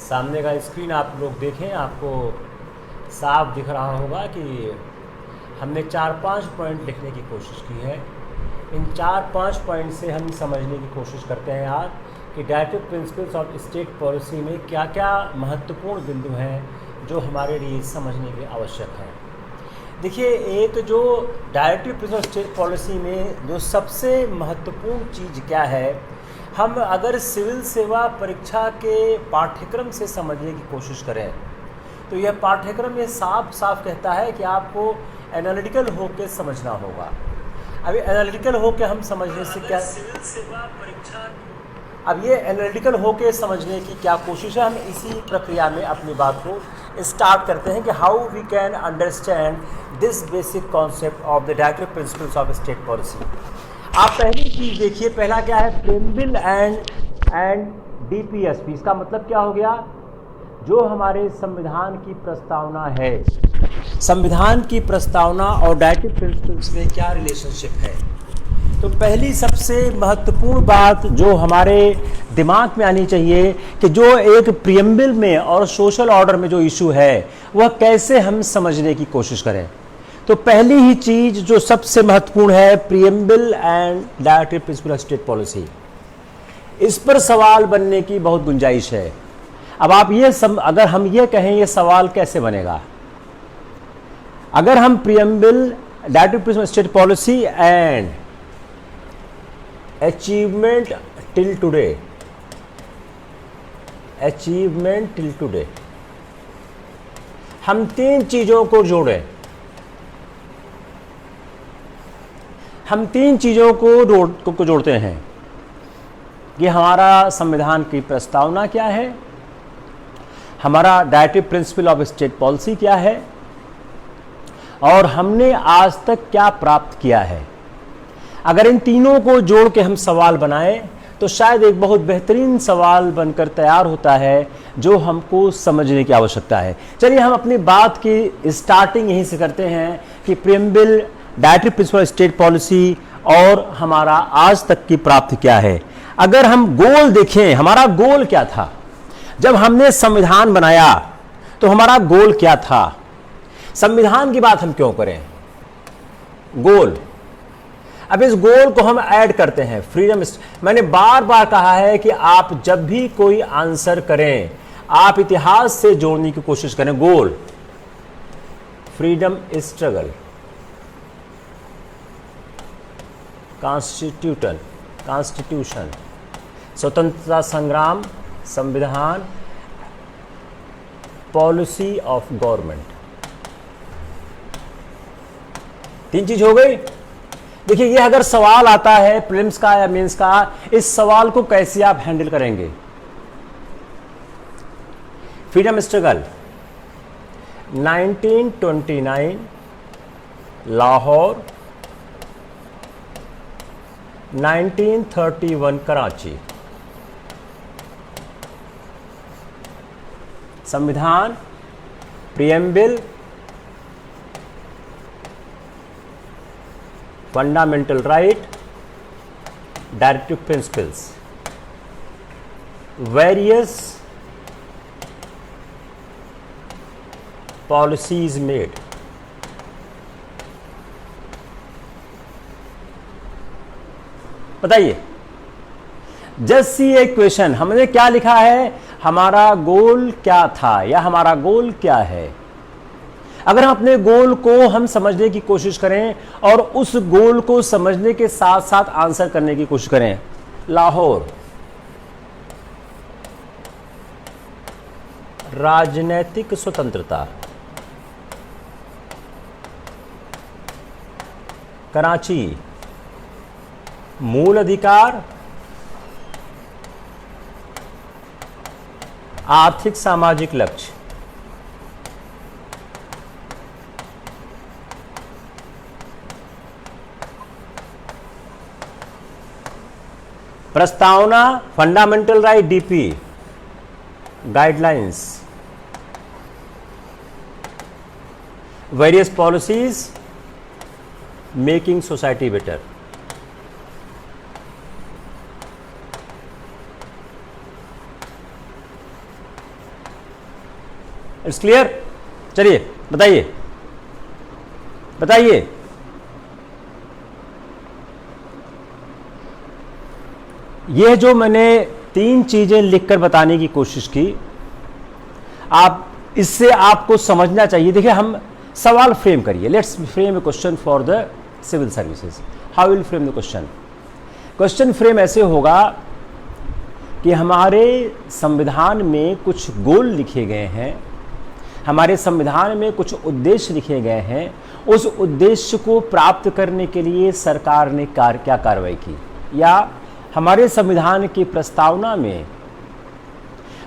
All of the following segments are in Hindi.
सामने का स्क्रीन आप लोग देखें, आपको साफ दिख रहा होगा कि हमने 4-5 पॉइंट लिखने की कोशिश की है। इन 4-5 पॉइंट से हम समझने की कोशिश करते हैं आज कि directive principles of state policy में क्या क्या महत्वपूर्ण बिंदु हैं जो हमारे लिए समझने के आवश्यक हैं। देखिए, एक जो directive principle of state policy में जो सबसे महत्वपूर्ण चीज़ क्या है, हम अगर सिविल सेवा परीक्षा के पाठ्यक्रम से समझने की कोशिश करें तो यह पाठ्यक्रम ये साफ साफ कहता है कि आपको एनालिटिकल होकर समझना होगा। अभी एनालिटिकल होकर हम समझने से क्या, सिविल सेवा परीक्षा, अब ये एनालिटिकल होकर समझने की क्या कोशिश है, हम इसी प्रक्रिया में अपनी बात को स्टार्ट करते हैं कि how we can understand this basic concept of the directive principles of state policy. आप पहली चीज़ देखिए, पहला क्या है, प्रेम्बिल एंड डीपीएसपी। इसका मतलब क्या हो गया, जो हमारे संविधान की प्रस्तावना है, संविधान की प्रस्तावना और डायरेक्टिव प्रिंसिपल्स में क्या रिलेशनशिप है। तो पहली सबसे महत्वपूर्ण बात जो हमारे दिमाग में आनी चाहिए कि जो एक प्रियम्बल में और सोशल ऑर्डर में जो इशू है वह कैसे हम समझने की कोशिश करें। तो पहली ही चीज जो सबसे महत्वपूर्ण है, preamble and directive principle of state policy. इस पर सवाल बनने की बहुत गुंजाइश है। अब आप ये अगर हम ये कहें ये सवाल कैसे बनेगा, अगर हम preamble, directive principle of state policy and achievement till today, हम तीन चीजों को जोड़ें, हम तीन चीजों को जोड़ते हैं कि हमारा संविधान की प्रस्तावना क्या है, हमारा directive principle of state policy क्या है और हमने आज तक क्या प्राप्त किया है। अगर इन तीनों को जोड़ के हम सवाल बनाएं तो शायद एक बहुत बेहतरीन सवाल बनकर तैयार होता है जो हमको समझने की आवश्यकता है। चलिए हम अपनी बात की स्टार्टिंग यहीं से करते हैं कि preamble, directive principle of state policy और हमारा आज तक की प्राप्ति क्या है। अगर हम गोल देखें, हमारा गोल क्या था जब हमने संविधान बनाया, तो हमारा गोल क्या था। संविधान की बात हम क्यों करें, गोल। अब इस गोल को हम ऐड करते हैं फ्रीडम। मैंने बार बार कहा है कि आप जब भी कोई आंसर करें आप इतिहास से जोड़ने की कोशिश करें। गोल, फ्रीडम स्ट्रगल, कॉन्स्टिट्यूशन, स्वतंत्रता संग्राम, संविधान, पॉलिसी ऑफ गवर्नमेंट। तीन चीज हो गई। देखिए, ये अगर सवाल आता है प्रीलिम्स का या मेंस का, इस सवाल को कैसे आप हैंडल करेंगे। Freedom struggle 1929 Lahore, 1931 Karachi. संविधान, preamble, fundamental right, directive principles, various policies made. बताइए, जस्ट सी ए क्वेश्चन, हमने क्या लिखा है, हमारा गोल क्या था या हमारा गोल क्या है। अगर हम अपने गोल को हम समझने की कोशिश करें और उस गोल को समझने के साथ साथ आंसर करने की कोशिश करें, लाहौर, राजनैतिक स्वतंत्रता, कराची, मूल अधिकार, आर्थिक सामाजिक लक्ष्य। प्रस्तावना, fundamental right, DP, guidelines, various policies making society better. It's clear? चलिए बताइए बताइए। ये जो मैंने 3 चीजें लिखकर बताने की कोशिश की, आप इससे आपको समझना चाहिए। देखिए, हम सवाल फ्रेम करिए। Let's frame a question for the civil services. How will frame the question? Question frame ऐसे होगा कि हमारे संविधान में कुछ गोल लिखे गए हैं, हमारे संविधान में कुछ उद्देश्य लिखे गए हैं। उस उद्देश्य को प्राप्त करने के लिए सरकार ने क्या कार्रवाई की, या हमारे संविधान की प्रस्तावना में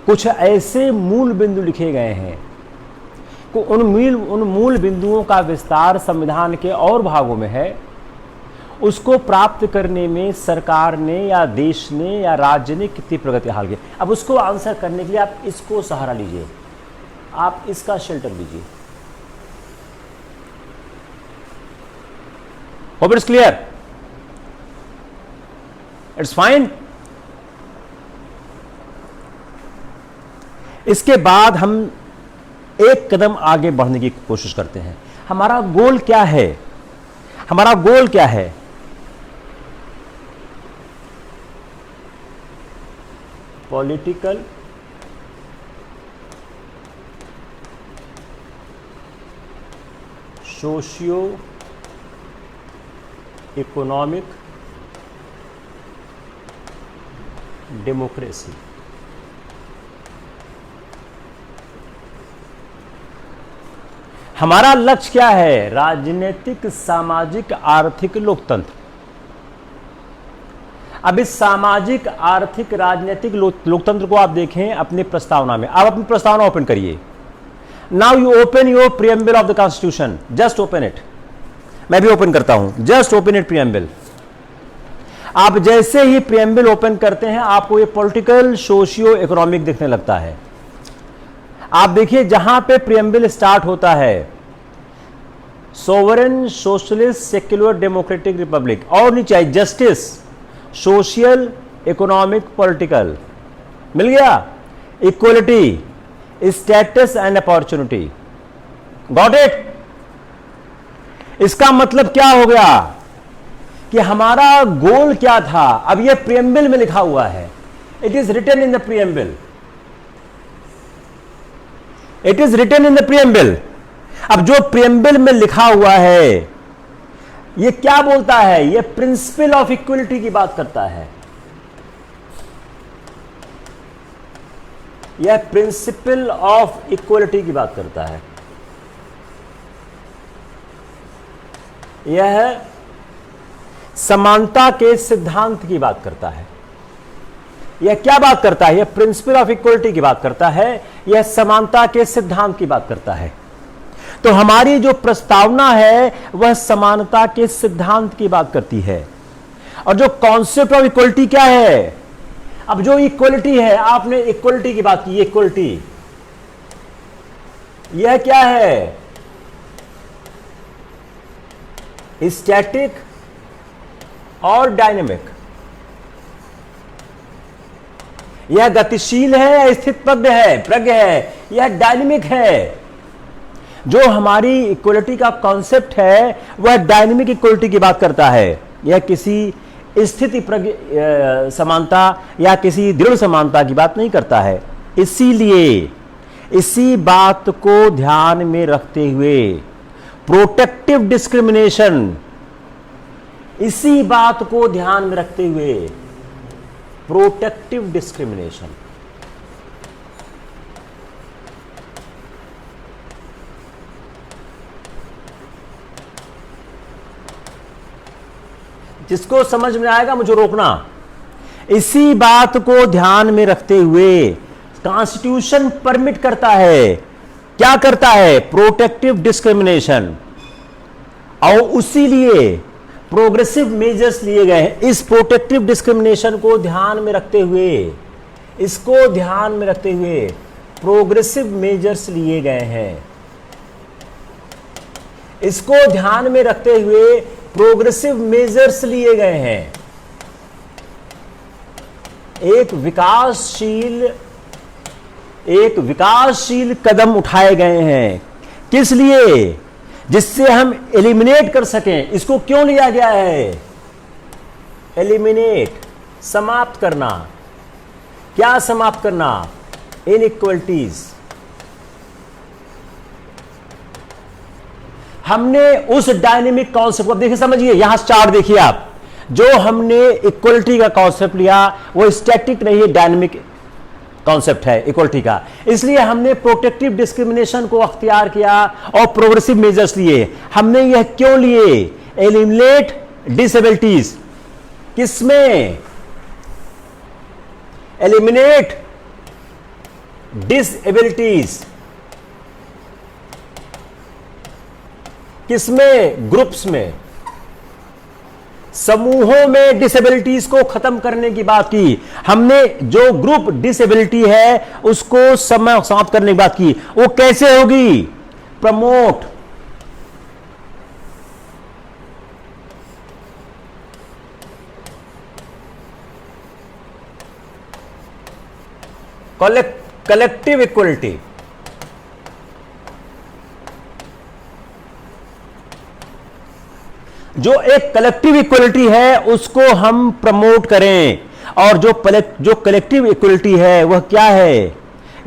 कुछ ऐसे मूल बिंदु लिखे गए हैं कि उन मूल बिंदुओं का विस्तार संविधान के और भागों में है। उसको प्राप्त करने में सरकार ने या देश ने या राज्य ने कितनी प्रगति हासिल की। अब उसको आंसर करने के लिए आप इसको सहारा लीजिए, आप इसका शेल्टर लीजिए। Hope it's clear? It's fine. इसके बाद हम एक कदम आगे बढ़ने की कोशिश करते हैं। हमारा गोल क्या है? हमारा गोल क्या है? Political socio economic democracy. हमारा लक्ष्य क्या है? राजनीतिक, सामाजिक, आर्थिक लोकतंत्र। अब इस सामाजिक, आर्थिक, राजनीतिक लोकतंत्र को आप देखें अपनी प्रस्तावना में। आप अपनी प्रस्तावना ओपन करिए। Now you open your preamble of the constitution. Just open it. मैं भी ओपन करता हूं। Just open it preamble. आप जैसे ही प्रीएम्बल ओपन करते हैं आपको ये पॉलिटिकल सोशियो इकोनॉमिक दिखने लगता है। आप देखिए जहां पे प्रीएम्बल स्टार्ट होता है, sovereign, socialist, secular, democratic Republic, और नीचे आई जस्टिस, सोशल, इकोनॉमिक, पॉलिटिकल, मिल गया, equality, status and opportunity. Got it? इसका मतलब क्या हो गया कि हमारा गोल क्या था? अब यह प्रीएम्बल में लिखा हुआ है। It is written in the preamble. It is written in the preamble. अब जो प्रीएम्बल में लिखा हुआ है यह क्या बोलता है? यह प्रिंसिपल ऑफ इक्वलिटी की बात करता है। यह प्रिंसिपल ऑफ इक्वलिटी की बात करता है। यह समानता के सिद्धांत की बात करता है। यह क्या बात करता है? यह प्रिंसिपल ऑफ इक्वलिटी की बात करता है। यह समानता के सिद्धांत की बात करता है। तो हमारी जो प्रस्तावना है वह समानता के सिद्धांत की बात करती है। और जो कॉन्सेप्ट ऑफ इक्वलिटी क्या है? अब जो इक्वलिटी है, आपने इक्वलिटी की बात की। इक्वलिटी यह क्या है? स्टैटिक और डायनेमिक। यह गतिशील है, स्थित प्रज्ञ है, यह डायनेमिक है। जो हमारी इक्वलिटी का कॉन्सेप्ट है वह डायनेमिक इक्वलिटी की बात करता है। यह किसी स्थिति प्रज्ञ समानता या किसी दृढ़ समानता की बात नहीं करता है। इसीलिए इसी बात को ध्यान में रखते हुए प्रोटेक्टिव डिस्क्रिमिनेशन, इसी बात को ध्यान में रखते हुए प्रोटेक्टिव डिस्क्रिमिनेशन, जिसको समझ में आएगा मुझे रोकना। इसी बात को ध्यान में रखते हुए कॉन्स्टिट्यूशन परमिट करता है, क्या करता है? Protective discrimination. और उसी लिए प्रोग्रेसिव मेजर्स लिए गए हैं। इस प्रोटेक्टिव डिस्क्रिमिनेशन को ध्यान में रखते हुए, इसको ध्यान में रखते हुए प्रोग्रेसिव मेजर्स लिए गए हैं। इसको ध्यान में रखते हुए प्रोग्रेसिव मेजर्स लिए गए हैं। एक विकासशील एक विकासशील कदम उठाए गए हैं। किस लिए? जिससे हम एलिमिनेट कर सकें। इसको क्यों लिया गया है? एलिमिनेट, समाप्त करना। क्या समाप्त करना? इनइक्वलिटीज। हमने उस डायनेमिक कॉन्सेप्ट को, देखिए समझिए, यहां चार्ट देखिए आप, जो हमने इक्वलिटी का कॉन्सेप्ट लिया वो स्टैटिक नहीं है, डायनेमिक कॉन्सेप्ट है इक्वलिटी का। इसलिए हमने प्रोटेक्टिव डिस्क्रिमिनेशन को अख्तियार किया और प्रोग्रेसिव मेजर्स लिए। हमने यह क्यों लिए? Eliminate disabilities. किसमें? Eliminate disabilities. किसमें? ग्रुप्स में, समूहों में डिसेबिलिटीज को खत्म करने की बात की हमने। जो ग्रुप डिसेबिलिटी है उसको समाप्त करने की बात की। वो कैसे होगी? Promote collective equality. जो एक कलेक्टिव इक्वलिटी है उसको हम प्रमोट करें। और जो कलेक्टिव इक्वलिटी है वह क्या है?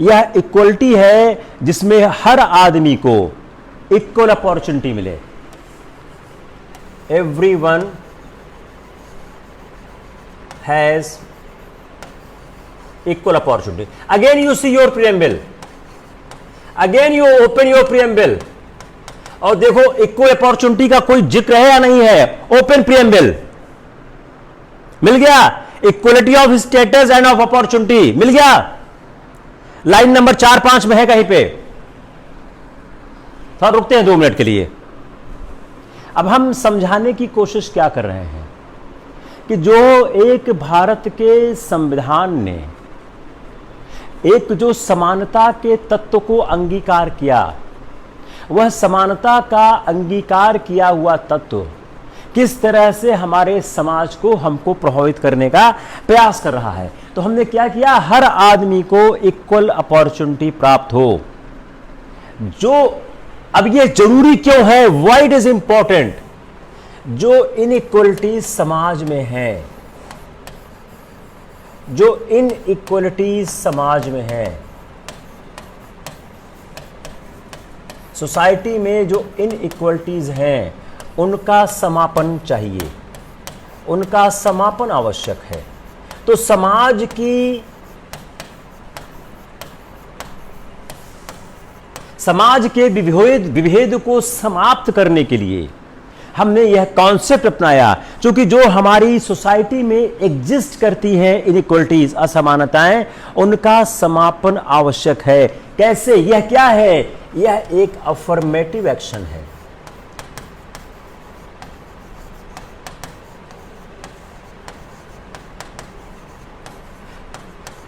यह इक्वलिटी है जिसमें हर आदमी को इक्वल अपॉर्चुनिटी मिले। Everyone has equal opportunity. Again you see your preamble, again you open your preamble और देखो इक्वल अपॉर्चुनिटी का कोई जिक्र है या नहीं है? ओपन प्रीएम्बल, मिल गया। Equality of status and of opportunity मिल गया। लाइन नंबर 4-5 में है कहीं पे। थोड़ा रुकते हैं 2 मिनट के लिए। अब हम समझाने की कोशिश क्या कर रहे हैं कि जो एक भारत के संविधान ने एक जो समानता के तत्व को अंगीकार किया, वह समानता का अंगीकार किया हुआ तत्व किस तरह से हमारे समाज को, हमको प्रभावित करने का प्रयास कर रहा है। तो हमने क्या किया? हर आदमी को इक्वल अपॉर्चुनिटी प्राप्त हो। जो अब ये जरूरी क्यों है? Why it is important? जो इनइक्वलिटी समाज में है, जो इनइक्वलिटी समाज में है, सोसाइटी में जो इनइक्वलिटीज हैं उनका समापन चाहिए, उनका समापन आवश्यक है। तो समाज के विभेद को समाप्त करने के लिए हमने यह कॉन्सेप्ट अपनाया। क्योंकि जो हमारी सोसाइटी में एग्जिस्ट करती हैं इनइक्वलिटीज, असमानताएं, उनका समापन आवश्यक है। कैसे? यह क्या है? यह एक अफर्मेटिव एक्शन है।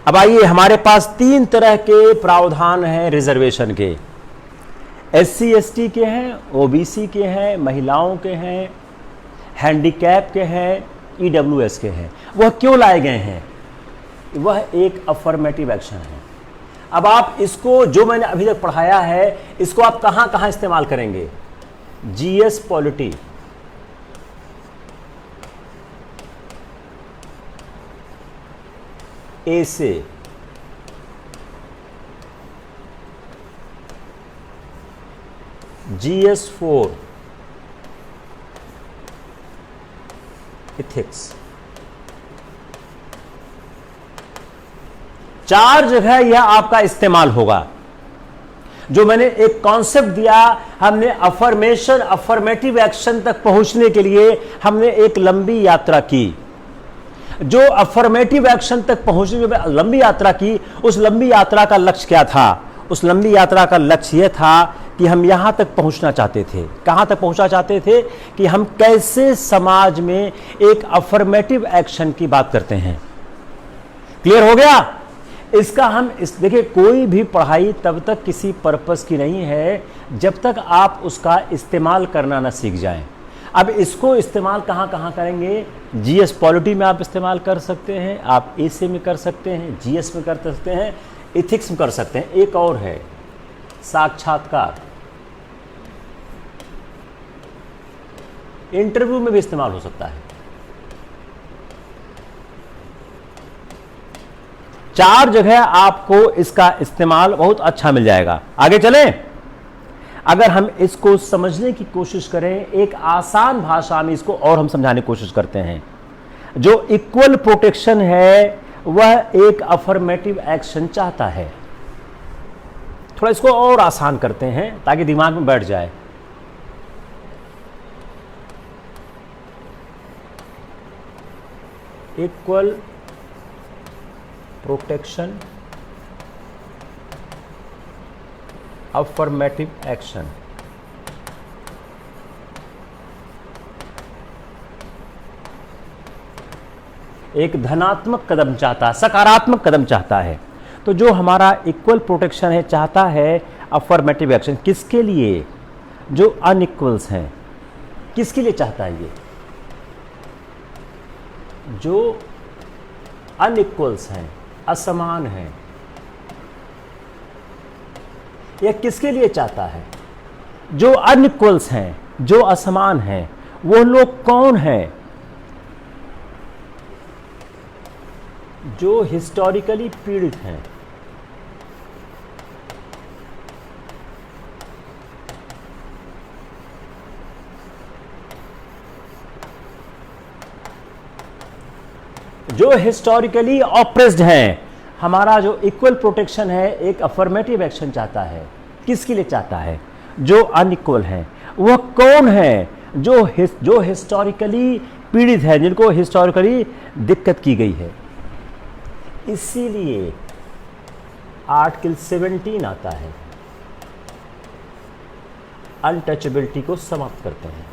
अब आइए, हमारे पास 3 तरह के प्रावधान हैं रिजर्वेशन के। SC ST के हैं, OBC के हैं, महिलाओं के हैं, हैंडीकैप के हैं, EWS के हैं। वह क्यों लाए गए हैं? वह एक अफर्मेटिव एक्शन है। अब आप इसको, जो मैंने अभी तक पढ़ाया है, इसको आप कहां कहां इस्तेमाल करेंगे? GS पॉलिटी, A से GS4 इथिक्स, 4 जगह यह आपका इस्तेमाल होगा। जो मैंने एक कॉन्सेप्ट दिया, हमने अफर्मेटिव एक्शन तक पहुंचने के लिए हमने एक लंबी यात्रा की। जो अफर्मेटिव एक्शन तक पहुंचने में लंबी यात्रा की, उस लंबी यात्रा का लक्ष्य क्या था? उस लंबी यात्रा का लक्ष्य यह था कि हम यहां तक पहुंचना चाहते थे। कहां तक पहुंचना चाहते थे? कि हम कैसे समाज में एक अफर्मेटिव एक्शन की बात करते हैं। क्लियर हो गया? इसका हम देखिए, कोई भी पढ़ाई तब तक किसी पर्पस की नहीं है जब तक आप उसका इस्तेमाल करना ना सीख जाएं। अब इसको इस्तेमाल कहां कहां करेंगे? GS पॉलिटी में आप इस्तेमाल कर सकते हैं, आप AC में कर सकते हैं, GS में कर सकते हैं, इथिक्स में कर सकते हैं। एक और है साक्षात्कार, इंटरव्यू में भी इस्तेमाल हो सकता है। 4 जगह आपको इसका इस्तेमाल बहुत अच्छा मिल जाएगा। आगे चलें, अगर हम इसको समझने की कोशिश करें एक आसान भाषा में, इसको और हम समझाने की कोशिश करते हैं। जो इक्वल प्रोटेक्शन है वह एक अफर्मेटिव एक्शन चाहता है। थोड़ा इसको और आसान करते हैं ताकि दिमाग में बैठ जाए। इक्वल प्रोटेक्शन अफर्मेटिव एक्शन, एक धनात्मक कदम चाहता है, सकारात्मक कदम चाहता है। तो जो हमारा इक्वल प्रोटेक्शन है चाहता है अफर्मेटिव एक्शन, किसके लिए? जो अनइक्वल्स हैं, किसके लिए चाहता है ये? जो अनइक्वल्स हैं, असमान हैं। यह किसके लिए चाहता है? जो अनइक्वल्स हैं, जो असमान हैं, वो लोग कौन हैं? जो हिस्टोरिकली पीड़ित हैं। जो हिस्टोरिकली ऑप्रेस्ड हैं। हमारा जो इक्वल प्रोटेक्शन है एक अफर्मेटिव एक्शन चाहता है। किसके लिए चाहता है? जो अनइक्वल हैं। वह कौन है? जो हिस्टोरिकली पीड़ित है, जिनको हिस्टोरिकली दिक्कत की गई है। इसीलिए आर्टिकल 17 आता है, अनटचेबिलिटी को समाप्त करते हैं।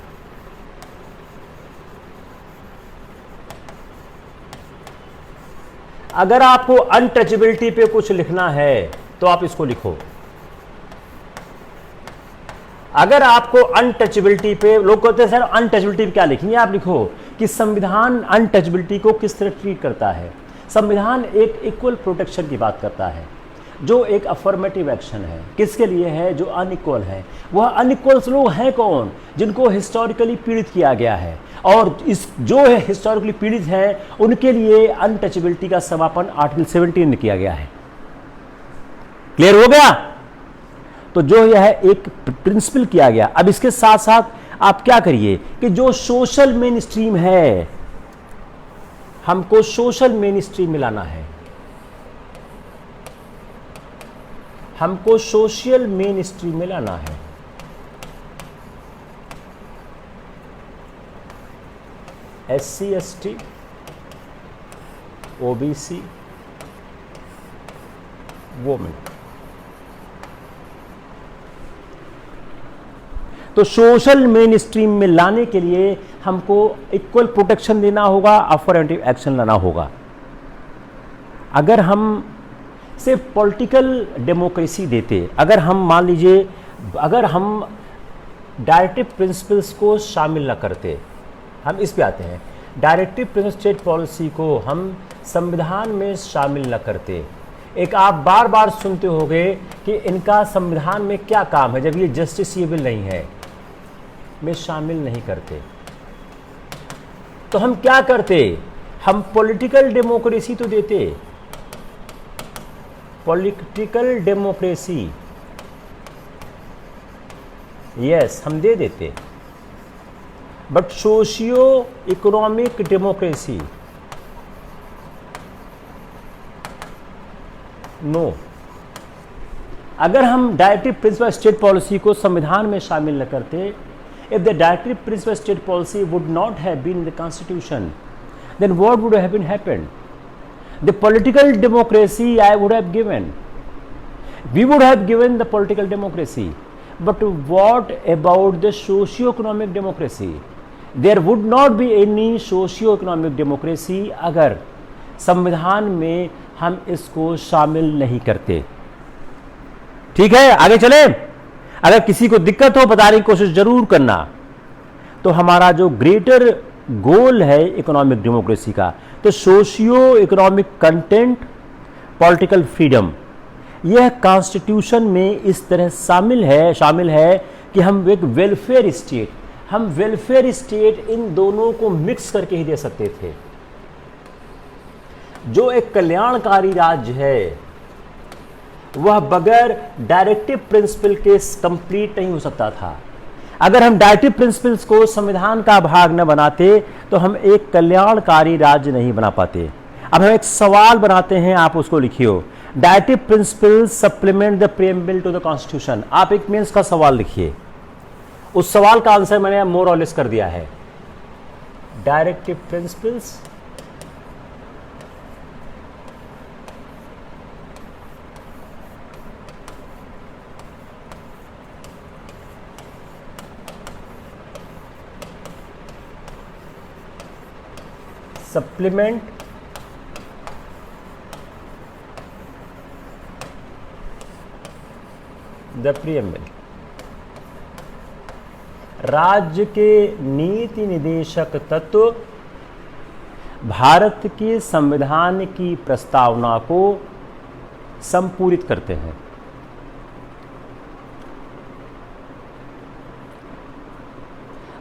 अगर आपको अनटचेबिलिटी पे कुछ लिखना है तो आप इसको लिखो। अगर आपको अनटचेबिलिटी पे, लोग कहते हैं सर अनटचेबिलिटी पे क्या लिखेंगे, आप लिखो कि संविधान अनटचेबिलिटी को किस तरह ट्रीट करता है। संविधान एक इक्वल प्रोटेक्शन की बात करता है, जो एक अफर्मेटिव एक्शन है। किसके लिए है? जो अनइक्वल है। वह अनइक्वल्स लोग हैं कौन? जिनको हिस्टोरिकली पीड़ित किया गया है। और इस जो है हिस्टोरिकली पीड़ित हैं उनके लिए अनटचेबिलिटी का समापन आर्टिकल 17 में किया गया है। क्लियर हो गया? तो जो यह एक प्रिंसिपल किया गया। अब इसके साथ साथ आप क्या करिए कि जो सोशल मेन स्ट्रीम है, हमको सोशल मेन स्ट्रीम मिलाना है। हमको सोशल मेन स्ट्रीम में लाना है। SC ST OBC women. तो सोशल मेन स्ट्रीम में लाने के लिए हमको इक्वल प्रोटेक्शन देना होगा, अफर्मेटिव एक्शन लाना होगा। अगर हम सिर्फ पॉलिटिकल डेमोक्रेसी देते, अगर हम मान लीजिए, अगर हम डायरेक्टिव प्रिंसिपल्स को शामिल न करते, हम इस पे आते हैं, डायरेक्टिव प्रिंसिपल स्टेट पॉलिसी को हम संविधान में शामिल न करते। एक आप बार बार सुनते होंगे कि इनका संविधान में क्या काम है, जब ये जस्टिसेबल नहीं है, में शामिल नहीं करते। तो हम क्या करते? हम पॉलिटिकल डेमोक्रेसी तो देते, पॉलिटिकल डेमोक्रेसी, यस हम दे देते, but socio economic democracy no. अगर हम डायरेक्टिव प्रिंसिपल स्टेट पॉलिसी को संविधान में शामिल न करते, if the directive principal state policy would not have been in the constitution, then what would have been happened? The political democracy I would have given, we would have given the political democracy, but what about the socio-economic democracy? There would not be any socio-economic democracy अगर संविधान में हम इसको शामिल नहीं करते। ठीक है, आगे चले। अगर किसी को दिक्कत हो बताने की कोशिश जरूर करना। तो हमारा जो ग्रेटर गोल है इकोनॉमिक डेमोक्रेसी का, तो socio economic content, political freedom, यह कॉन्स्टिट्यूशन में इस तरह शामिल है कि हम एक वेलफेयर स्टेट इन दोनों को मिक्स करके ही दे सकते थे। जो एक कल्याणकारी राज्य है वह बगैर डायरेक्टिव प्रिंसिपल के कंप्लीट नहीं हो सकता था। अगर हम डायरेक्टिव प्रिंसिपल्स को संविधान का भाग न बनाते तो हम एक कल्याणकारी राज्य नहीं बना पाते। अब हम एक सवाल बनाते हैं, आप उसको लिखिए, directive principle supplement the preamble to the constitution. आप एक मेंस का सवाल लिखिए, उस सवाल का आंसर मैंने मोर और लेस कर दिया है। Directive principles supplement the preamble. राज्य के नीति निदेशक तत्व भारत के संविधान की प्रस्तावना को संपूरित करते हैं।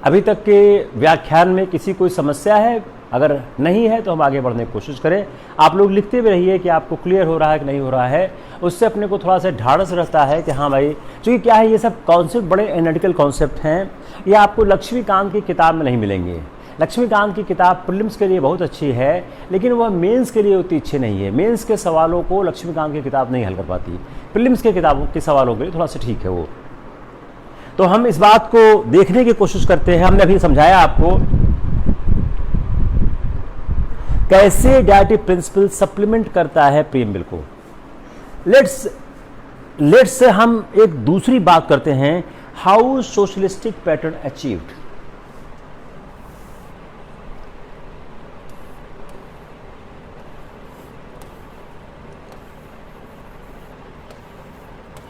अभी तक के व्याख्यान में किसी कोई समस्या है? अगर नहीं है तो हम आगे बढ़ने की कोशिश करें। आप लोग लिखते भी रहिए कि आपको क्लियर हो रहा है कि नहीं हो रहा है, उससे अपने को थोड़ा सा ढाढ़स रहता है कि हाँ भाई, क्योंकि क्या है, ये सब कॉन्सेप्ट बड़े एनालिटिकल कॉन्सेप्ट हैं। ये आपको लक्ष्मीकांत की किताब में नहीं मिलेंगे। लक्ष्मीकांत की किताब प्रीलिम्स के लिए बहुत अच्छी है, लेकिन वह मेंस के लिए उतनी अच्छी नहीं है। मेंस के सवालों को लक्ष्मीकांत की किताब नहीं हल कर पाती, प्रीलिम्स के किताबों के सवालों के लिए थोड़ा सा ठीक है वो। तो हम इस बात को देखने की कोशिश करते हैं। हमने अभी समझाया आपको कैसे डायरेक्टिव प्रिंसिपल सप्लीमेंट करता है प्रीएम्बल को। लेट्स हम एक दूसरी बात करते हैं, how socialistic pattern achieved.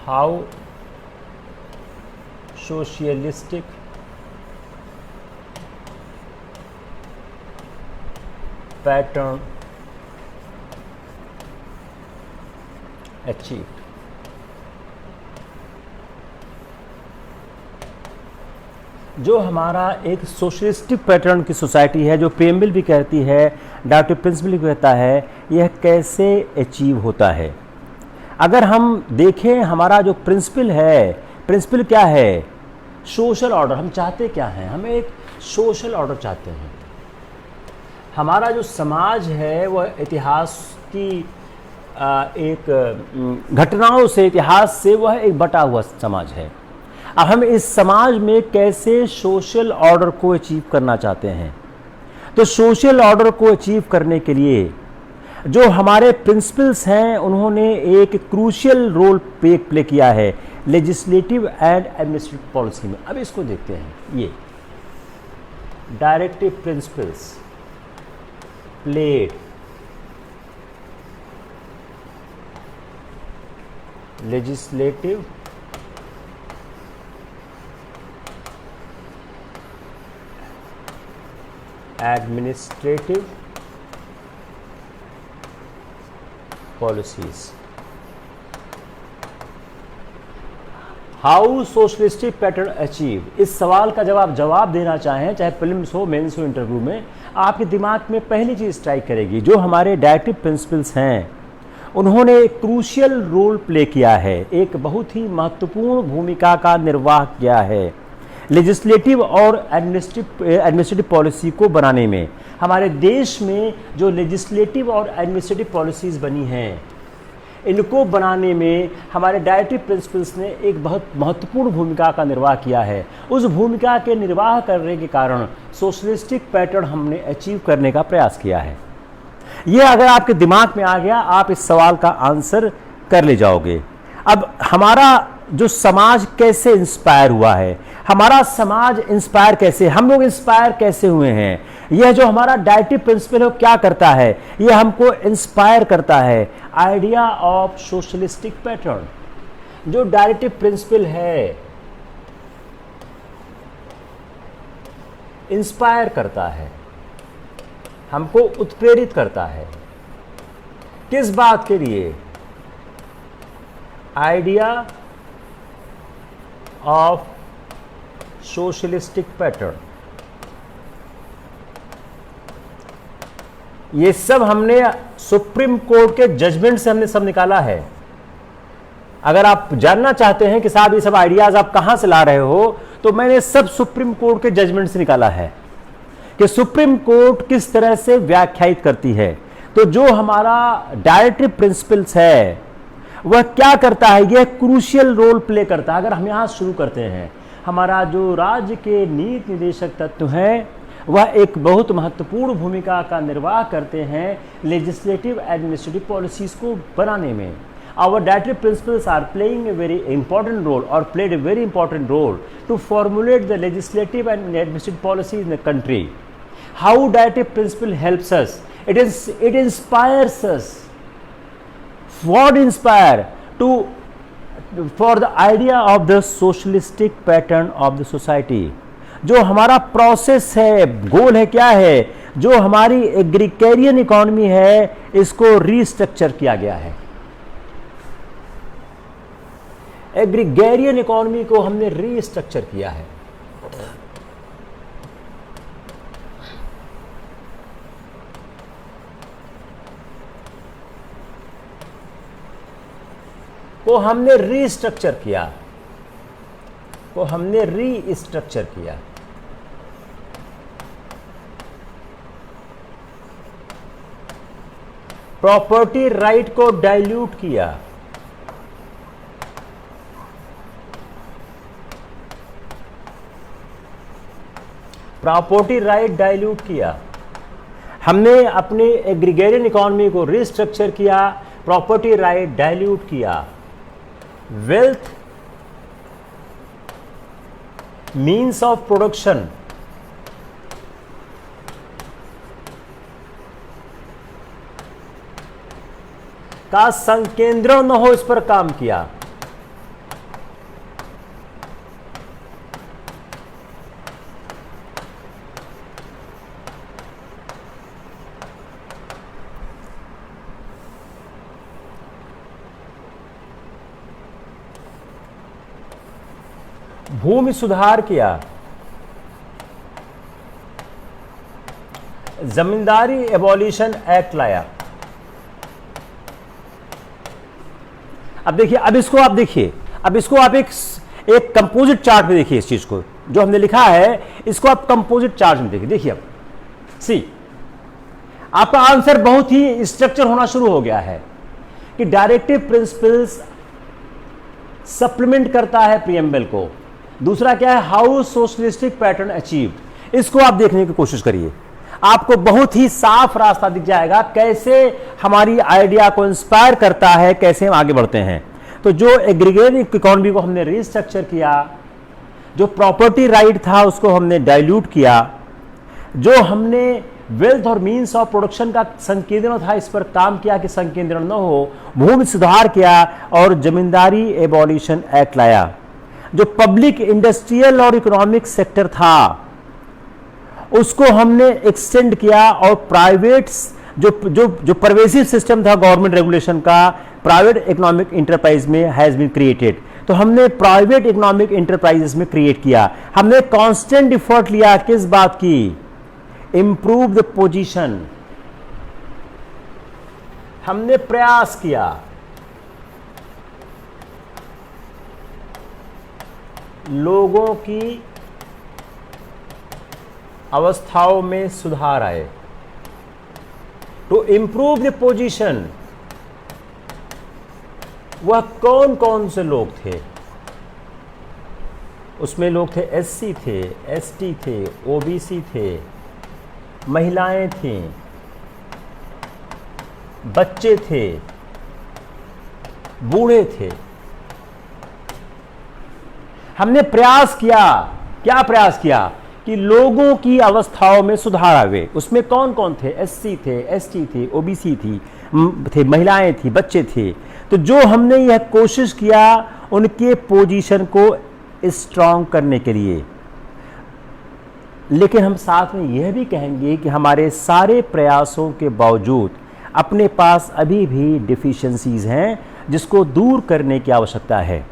How socialistic pattern achieved. जो हमारा एक सोशलिस्टिक पैटर्न की सोसाइटी है, जो प्रीएम्बल भी कहती है, डायरेक्टिव प्रिंसिपल भी कहता है, यह कैसे अचीव होता है। अगर हम देखें हमारा जो प्रिंसिपल है, प्रिंसिपल क्या है? Social order. हम चाहते क्या हैं? हम एक सोशल ऑर्डर चाहते हैं। हमारा जो समाज है वह इतिहास की एक घटनाओं से, इतिहास से वह एक बटा हुआ समाज है। अब हम इस समाज में कैसे सोशल ऑर्डर को अचीव करना चाहते हैं? तो सोशल ऑर्डर को अचीव करने के लिए जो हमारे प्रिंसिपल्स हैं उन्होंने एक क्रूशियल रोल प्ले किया है लेजिस्लेटिव एंड एडमिनिस्ट्रेटिव पॉलिसी में। अब इसको देखते हैं। ये directive principles played legislative administrative policies. How socialistic pattern achieve, इस सवाल का जवाब देना चाहें, चाहे प्रीलिम्स हो, मेंस हो, इंटरव्यू में, आपके दिमाग में पहली चीज स्ट्राइक करेगी, जो हमारे डायरेक्टिव प्रिंसिपल्स हैं उन्होंने एक क्रूशियल रोल प्ले किया है, एक बहुत ही महत्वपूर्ण भूमिका का निर्वाह किया है लेजिस्लेटिव और एडमिनिस्ट्रेटिव पॉलिसी को बनाने में। हमारे देश में जो लेजिस्लेटिव और एडमिनिस्ट्रेटिव पॉलिसीज़ बनी हैं, इनको बनाने में हमारे डायरेक्टिव प्रिंसिपल्स ने एक बहुत महत्वपूर्ण भूमिका का निर्वाह किया है। उस भूमिका के निर्वाह करने के कारण सोशलिस्टिक पैटर्न हमने अचीव करने का प्रयास किया है। यह अगर आपके दिमाग में आ गया, आप इस सवाल का आंसर कर ले जाओगे। अब हमारा जो समाज कैसे इंस्पायर हुआ है, हमारा समाज इंस्पायर कैसे, हम लोग इंस्पायर कैसे हुए हैं, यह जो हमारा डायरेक्टिव प्रिंसिपल है क्या करता है, यह हमको इंस्पायर करता है। आइडिया ऑफ सोशलिस्टिक पैटर्न, जो डायरेक्टिव प्रिंसिपल है, इंस्पायर करता है, हमको उत्प्रेरित करता है। किस बात के लिए? आइडिया ऑफ सोशलिस्टिक पैटर्न, ये सब हमने सुप्रीम कोर्ट के जजमेंट से हमने सब निकाला है। अगर आप जानना चाहते हैं कि साहब ये सब आइडियाज आप कहां से ला रहे हो, तो मैंने सब सुप्रीम कोर्ट के जजमेंट से निकाला है कि सुप्रीम कोर्ट किस तरह से व्याख्यायित करती है। तो जो हमारा डायरेक्टिव प्रिंसिपल्स है वह क्या करता है, यह क्रूशियल रोल प्ले करता है। अगर हम यहां शुरू करते हैं, हमारा जो राज्य के नीति निर्देशक तत्व हैं वह एक बहुत महत्वपूर्ण भूमिका का निर्वाह करते हैं लेजिस्लेटिव एडमिनिस्ट्रेटिव पॉलिसीज को बनाने में। Our directive principles are playing a very important role, or played a very important role to formulate the legislative and administrative policies in the country. How directive principle helps us? It inspires us. What inspire for the idea of the socialistic pattern of the society. जो हमारा प्रोसेस है, गोल है, क्या है, जो हमारी एग्रीकेरियन इकोनॉमी है, इसको रीस्ट्रक्चर किया गया है। एग्रीगेरियन इकोनॉमी को हमने रीस्ट्रक्चर किया है। हमने रीस्ट्रक्चर किया। प्रॉपर्टी राइट को डाइल्यूट किया। प्रॉपर्टी राइट डाइल्यूट किया। हमने अपनी एग्रीगेरियन इकोनॉमी को रीस्ट्रक्चर किया, प्रॉपर्टी राइट डाइल्यूट किया। वेल्थ मीन्स ऑफ प्रोडक्शन का संकेंद्रण न हो, इस पर काम किया। भूमि सुधार किया। जमींदारी एबॉलिशन एक्ट लाया। अब देखिए, अब इसको आप एक कंपोजिट चार्ट में देखिए। इस चीज को जो हमने लिखा है, इसको आप कंपोजिट चार्ट में देखिए। अब सी, आपका आंसर बहुत ही स्ट्रक्चर होना शुरू हो गया है कि डायरेक्टिव प्रिंसिपल्स सप्लीमेंट करता है प्रीएम्बल को। दूसरा क्या है, हाउ सोशलिस्टिक पैटर्न अचीव्ड। इसको आप देखने की कोशिश करिए, आपको बहुत ही साफ रास्ता दिख जाएगा कैसे हमारी आइडिया को इंस्पायर करता है, कैसे हम आगे बढ़ते हैं। तो जो एग्रीगेरियन इकोनॉमी को हमने रीस्ट्रक्चर किया, जो प्रॉपर्टी राइट था उसको हमने डाइल्यूट किया, जो हमने वेल्थ और मीन्स ऑफ प्रोडक्शन का संकेंद्रण था इस पर काम किया कि संकेंद्रण न हो, भूमि सुधार किया और जमींदारी एबॉलिशन एक्ट लाया। जो पब्लिक इंडस्ट्रियल और इकोनॉमिक सेक्टर था उसको हमने एक्सटेंड किया और प्राइवेट जो परवेसिव सिस्टम था गवर्नमेंट रेगुलेशन का, प्राइवेट इकोनॉमिक इंटरप्राइज में हैज बीन क्रिएटेड। तो हमने प्राइवेट इकोनॉमिक इंटरप्राइजेस में क्रिएट किया। हमने कांस्टेंट एफर्ट लिया किस बात की, इंप्रूव द पोजीशन। हमने प्रयास किया लोगों की अवस्थाओं में सुधार आए। टू इंप्रूव द पोजीशन, वह कौन कौन से लोग थे? उसमें लोग थे, एससी थे, एसटी थे, ओबीसी थे, महिलाएं थीं, बच्चे थे, बूढ़े थे। हमने प्रयास किया, क्या प्रयास किया कि लोगों की अवस्थाओं में सुधार आवे। उसमें कौन कौन थे? एससी थे, एसटी थे, ओबीसी थे, महिलाएं थी, बच्चे थे। तो जो हमने यह कोशिश किया उनके पोजीशन को स्ट्रांग करने के लिए। लेकिन हम साथ में यह भी कहेंगे कि हमारे सारे प्रयासों के बावजूद अपने पास अभी भी डिफिशिएंसीज हैं, जिसको दूर करने की आवश्यकता है।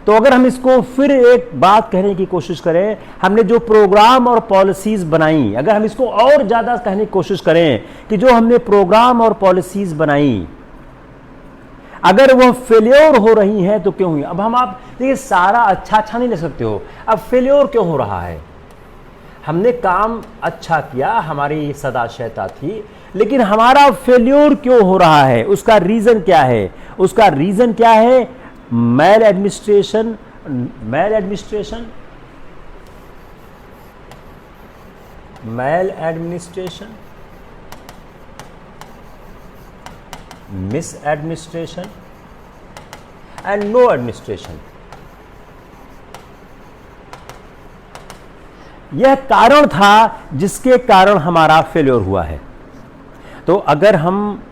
तो अगर हम इसको फिर एक बात कहने की कोशिश करें, हमने जो प्रोग्राम और पॉलिसीज बनाई, अगर हम इसको और ज़्यादा कहने की कोशिश करें कि जो हमने प्रोग्राम और पॉलिसीज बनाई अगर वह फेल्योर हो रही हैं तो क्यों हुई। अब हम आप देखिए सारा अच्छा नहीं ले सकते हो, अब फेल्योर क्यों हो रहा है। हमने काम अच्छा किया, हमारी सदाशयता थी, लेकिन हमारा फेल्योर क्यों हो रहा है, उसका रीज़न क्या है। उसका रीज़न क्या है, maladministration, misadministration and no administration. यह कारण था जिसके कारण हमारा फेल्योर हुआ है। तो अगर हम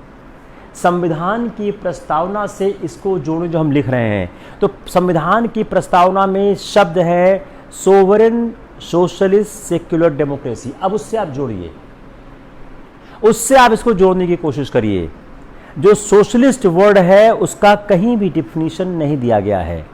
संविधान की प्रस्तावना से इसको जोड़े, जो हम लिख रहे हैं, तो संविधान की प्रस्तावना में शब्द है सोवरेन सोशलिस्ट सेक्युलर डेमोक्रेसी। अब उससे आप जोड़िए, उससे आप इसको जोड़ने की कोशिश करिए। जो सोशलिस्ट वर्ड है उसका कहीं भी डिफिनीशन नहीं दिया गया है,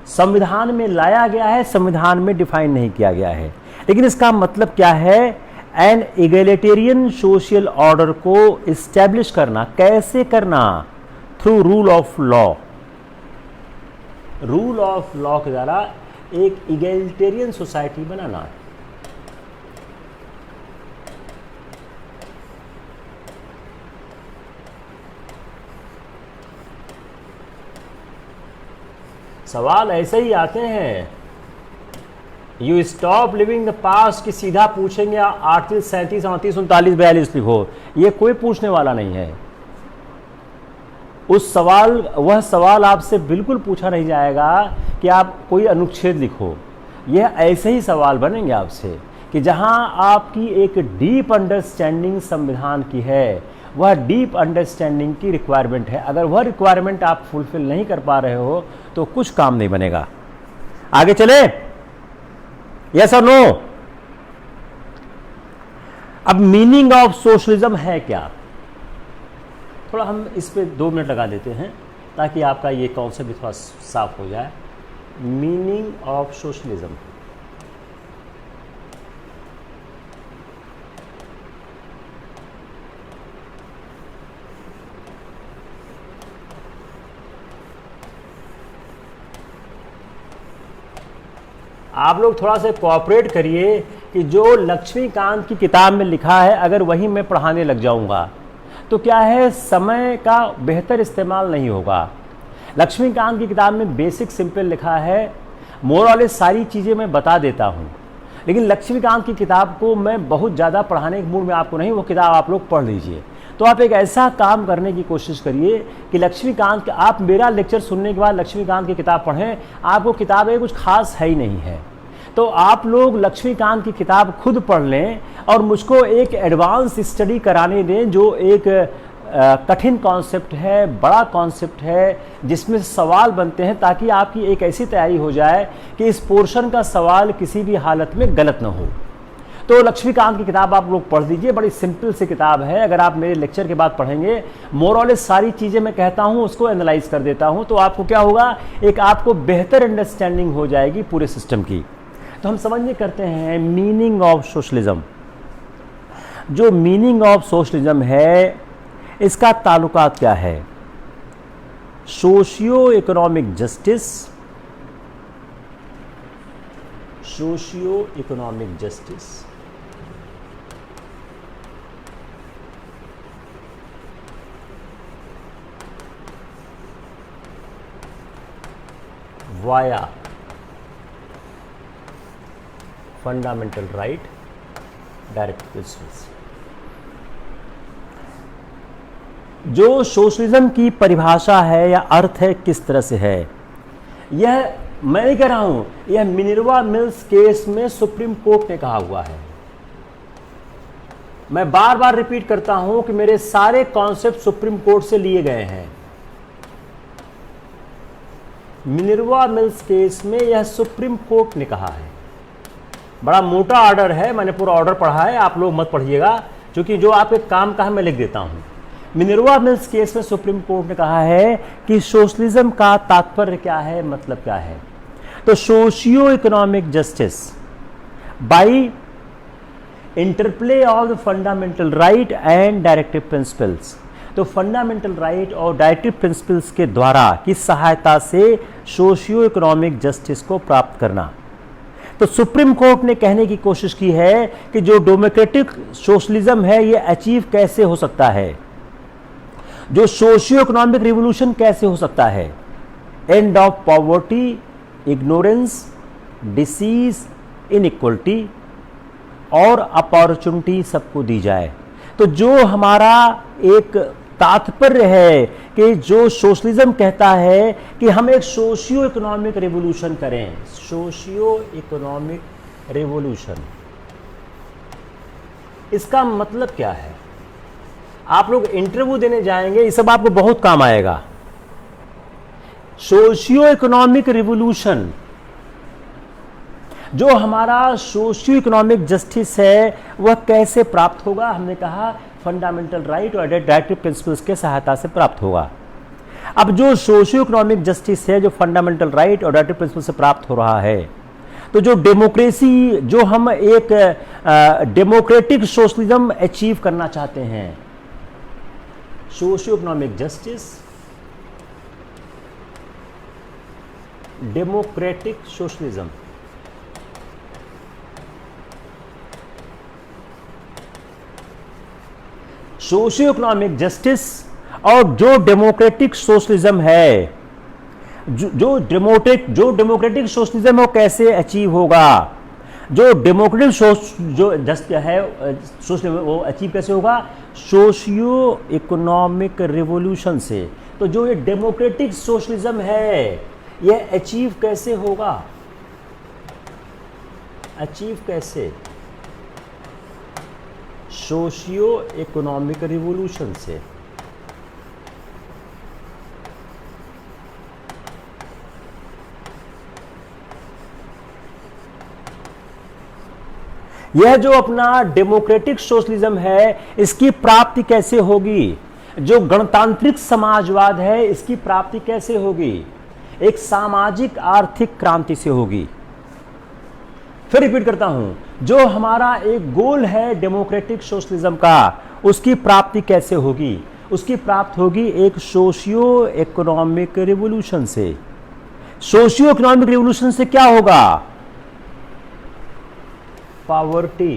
संविधान में लाया गया है, संविधान में डिफाइन नहीं किया गया है। लेकिन इसका मतलब क्या है, एन इगैलिटेरियन सोशल ऑर्डर को इस्टेब्लिश करना। कैसे करना, through rule of law. Rule of law के द्वारा एक इगैलिटेरियन सोसाइटी बनाना है। सवाल ऐसे ही आते हैं, you stop living the past की सीधा पूछेंगे 38, 37, 38, 39, 42 लिखो, ये कोई पूछने वाला नहीं है। वह सवाल आपसे बिल्कुल पूछा नहीं जाएगा कि आप कोई अनुच्छेद लिखो। यह ऐसे ही सवाल बनेंगे आपसे कि जहां आपकी एक डीप अंडरस्टैंडिंग संविधान की है, वह डीप अंडरस्टैंडिंग की रिक्वायरमेंट है। अगर वह रिक्वायरमेंट आप फुलफिल नहीं कर पा रहे हो तो कुछ काम नहीं बनेगा। आगे चले, यस और नो। अब मीनिंग ऑफ सोशलिज्म है क्या, थोड़ा हम इस पे 2 मिनट लगा देते हैं ताकि आपका ये कॉन्सेप्ट भी थोड़ा साफ हो जाए। मीनिंग ऑफ सोशलिज्म, आप लोग थोड़ा सा कोऑपरेट करिए कि जो लक्ष्मीकांत की किताब में लिखा है अगर वही मैं पढ़ाने लग जाऊंगा तो क्या है, समय का बेहतर इस्तेमाल नहीं होगा। लक्ष्मीकांत की किताब में बेसिक सिंपल लिखा है, मोर और लेस सारी चीज़ें मैं बता देता हूँ, लेकिन लक्ष्मीकांत की किताब को मैं बहुत ज़्यादा पढ़ाने के मूड में आपको नहीं, वो किताब आप लोग पढ़ लीजिए। तो आप एक ऐसा काम करने की कोशिश करिए कि लक्ष्मीकांत के, आप मेरा लेक्चर सुनने के बाद लक्ष्मीकांत की किताब पढ़ें। आपको किताबें कुछ खास है ही नहीं है, तो आप लोग लक्ष्मीकांत की किताब खुद पढ़ लें और मुझको एक एडवांस स्टडी कराने दें, जो एक कठिन कॉन्सेप्ट है, बड़ा कॉन्सेप्ट है, जिसमें सवाल बनते हैं, ताकि आपकी एक ऐसी तैयारी हो जाए कि इस पोर्शन का सवाल किसी भी हालत में गलत ना हो। तो लक्ष्मीकांत की किताब आप लोग पढ़ दीजिए, बड़ी सिंपल सी किताब है। अगर आप मेरे लेक्चर के बाद पढ़ेंगे, मोर और लेस सारी चीज़ें मैं कहता हूँ उसको एनालाइज कर देता हूँ, तो आपको क्या होगा, एक आपको बेहतर अंडरस्टैंडिंग हो जाएगी पूरे सिस्टम की। तो हम समझने करते हैं मीनिंग ऑफ सोशलिज्म। जो मीनिंग ऑफ सोशलिज्म है इसका ताल्लुकात क्या है, socio economic justice, socio economic justice, via fundamental right, direct principles. जो सोशलिज्म की परिभाषा है या अर्थ है किस तरह से है, यह मैं नहीं कह रहा हूं, यह मिनर्वा मिल्स केस में सुप्रीम कोर्ट ने कहा हुआ है। मैं बार बार रिपीट करता हूं कि मेरे सारे कॉन्सेप्ट सुप्रीम कोर्ट से लिए गए हैं। मिनर्वा मिल्स केस में यह सुप्रीम कोर्ट ने कहा है। बड़ा मोटा ऑर्डर है, मैंने पूरा ऑर्डर पढ़ा है, आप लोग मत पढ़िएगा, क्योंकि जो आपके काम का है मैं लिख देता हूं। मिनर्वा मिल्स केस में सुप्रीम कोर्ट ने कहा है कि सोशलिज्म का तात्पर्य क्या है, मतलब क्या है। तो socio economic justice by interplay of the fundamental right and directive principles. तो फंडामेंटल राइट और डायरेक्टिव प्रिंसिपल्स के द्वारा की सहायता से सोशियो इकोनॉमिक जस्टिस को प्राप्त करना। तो सुप्रीम कोर्ट ने कहने की कोशिश की है कि जो डेमोक्रेटिक सोशलिज्म है ये अचीव कैसे हो सकता है, जो सोशियो इकोनॉमिक रिवोल्यूशन कैसे हो सकता है। End of poverty, ignorance, disease, inequality और अपॉर्चुनिटी सबको दी जाए। तो जो हमारा एक तात्पर्य है कि जो सोशलिज्म कहता है कि हम एक सोशियो इकोनॉमिक रिवोल्यूशन करें, सोशियो इकोनॉमिक रिवोल्यूशन, इसका मतलब क्या है। आप लोग इंटरव्यू देने जाएंगे, ये सब आपको बहुत काम आएगा। सोशियो इकोनॉमिक रिवोल्यूशन, जो हमारा सोशियो इकोनॉमिक जस्टिस है वह कैसे प्राप्त होगा। हमने कहा फंडामेंटल राइट और डायरेक्टिव प्रिंसिपल्स के सहायता से प्राप्त होगा। अब जो सोशियो इकोनॉमिक जस्टिस है, जो फंडामेंटल राइट और डायरेक्टिव प्रिंसिपल से प्राप्त हो रहा है, तो जो डेमोक्रेसी, जो हम एक डेमोक्रेटिक सोशलिज्म अचीव करना चाहते हैं, socio economic justice, democratic socialism, socio economic justice और जो डेमोक्रेटिक सोशलिज्म है, जो डेमोक्रेटिक सोशलिज्म वो कैसे अचीव होगा, जो डेमोक्रेटिक जो जस्ट है सोशलिज्म वो अचीव कैसे होगा, सोशियो इकोनॉमिक रिवोल्यूशन से। तो जो ये डेमोक्रेटिक सोशलिज्म है ये अचीव कैसे होगा, अचीव कैसे, सोशियो इकोनॉमिक रिवोल्यूशन से। यह जो अपना डेमोक्रेटिक सोशलिज्म है इसकी प्राप्ति कैसे होगी, जो गणतांत्रिक समाजवाद है इसकी प्राप्ति कैसे होगी, एक सामाजिक आर्थिक क्रांति से होगी। फिर रिपीट करता हूं, जो हमारा एक गोल है डेमोक्रेटिक सोशलिज्म का, उसकी प्राप्ति कैसे होगी, उसकी प्राप्ति होगी एक सोशियो इकोनॉमिक रिवोल्यूशन से। सोशियो इकोनॉमिक रिवोल्यूशन से क्या होगा, पॉवर्टी,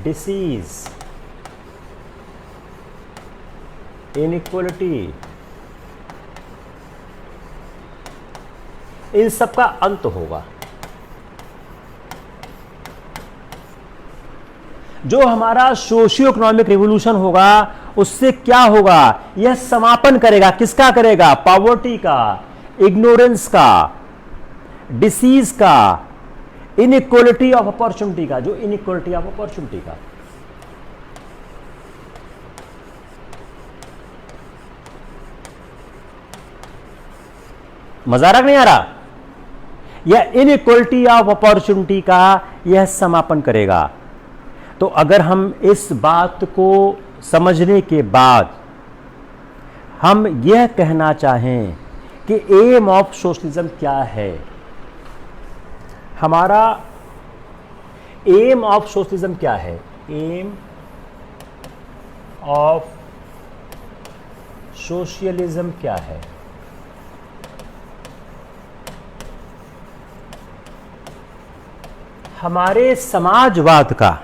डिसीज, इनइक्वलिटी, इन सब का अंत होगा। जो हमारा सोशियो इकोनॉमिक रिवोल्यूशन होगा उससे क्या होगा, यह समापन करेगा, किसका करेगा, पॉवर्टी का, इग्नोरेंस का, डिसीज का, इनइक्वलिटी ऑफ अपॉर्चुनिटी का, जो इनइक्वलिटी ऑफ अपॉर्चुनिटी का। मजा आ रहा नहीं आ रहा, यह इनइक्वलिटी ऑफ अपॉर्चुनिटी का यह समापन करेगा। तो अगर हम इस बात को समझने के बाद हम यह कहना चाहें कि एम ऑफ सोशलिज्म क्या है, हमारा एम ऑफ सोशलिज्म क्या है, एम ऑफ सोशलिज्म क्या है, हमारे समाजवाद का,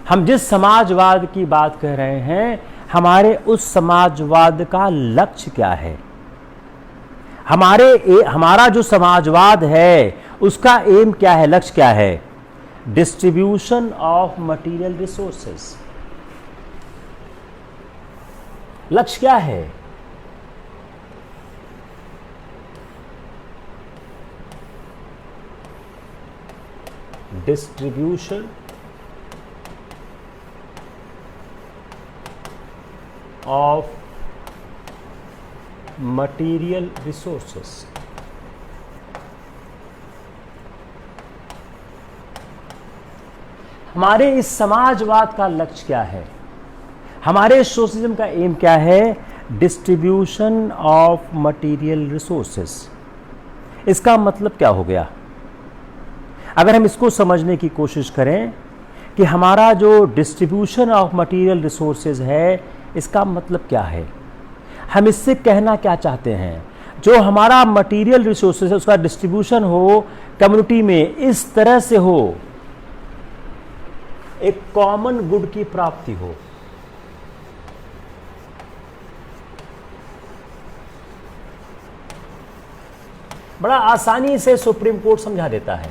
हम जिस समाजवाद की बात कर रहे हैं हमारे उस समाजवाद का लक्ष्य क्या है, हमारा जो समाजवाद है उसका एम क्या है, लक्ष्य क्या है, डिस्ट्रीब्यूशन ऑफ मटेरियल रिसोर्सेस। लक्ष्य क्या है, डिस्ट्रीब्यूशन ऑफ मटेरियल रिसोर्सेस। हमारे इस समाजवाद का लक्ष्य क्या है, हमारे सोशलिज्म का एम क्या है? Distribution of material resources. इसका मतलब क्या हो गया? अगर हम इसको समझने की कोशिश करें कि हमारा जो डिस्ट्रीब्यूशन ऑफ मटेरियल रिसोर्सेज है, इसका मतलब क्या है, हम इससे कहना क्या चाहते हैं? जो हमारा मटेरियल रिसोर्सेज है उसका डिस्ट्रीब्यूशन हो कम्युनिटी में इस तरह से हो, एक कॉमन गुड की प्राप्ति हो। बड़ा आसानी से सुप्रीम कोर्ट समझा देता है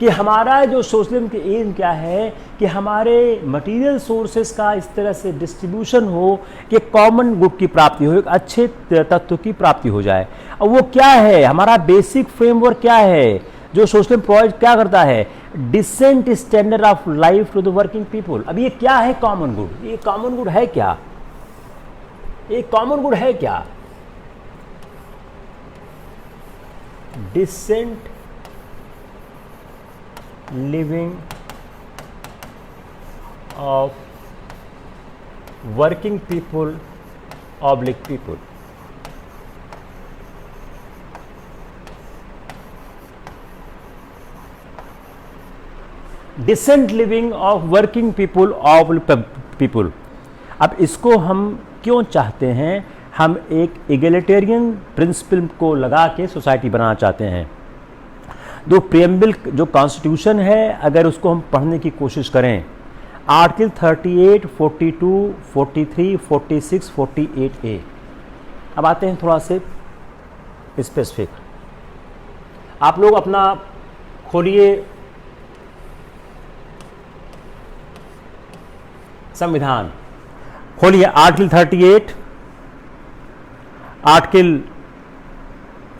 कि हमारा जो सोशलिज्म की एम क्या है कि हमारे मटेरियल सोर्सेस का इस तरह से डिस्ट्रीब्यूशन हो कि कॉमन गुड की प्राप्ति हो, एक अच्छे तत्व की प्राप्ति हो जाए। और वो क्या है, हमारा बेसिक फ्रेमवर्क क्या है जो सोशलिज्म प्रोवाइड क्या करता है? Decent standard of life to the working people. अब ये क्या है कॉमन गुड? ये कॉमन गुड है क्या? ये कॉमन गुड है क्या? Decent living of working people oblique people. Decent living of working people oblique people. अब इसको हम क्यों चाहते हैं? हम एक इगैलिटेरियन प्रिंसिपल को लगा के सोसाइटी बनाना चाहते हैं। जो प्रीएम्बल जो कॉन्स्टिट्यूशन है, अगर उसको हम पढ़ने की कोशिश करें, आर्टिकल 38, 42, 43, 46, 48A। अब आते हैं थोड़ा से स्पेसिफिक। आप लोग अपना खोलिए संविधान, खोलिए आर्टिकल 38, आर्टिकल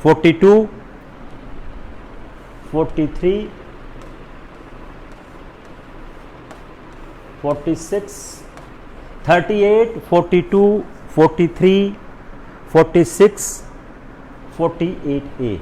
42, 43, 46, 38, 42, 43, 46, 48A।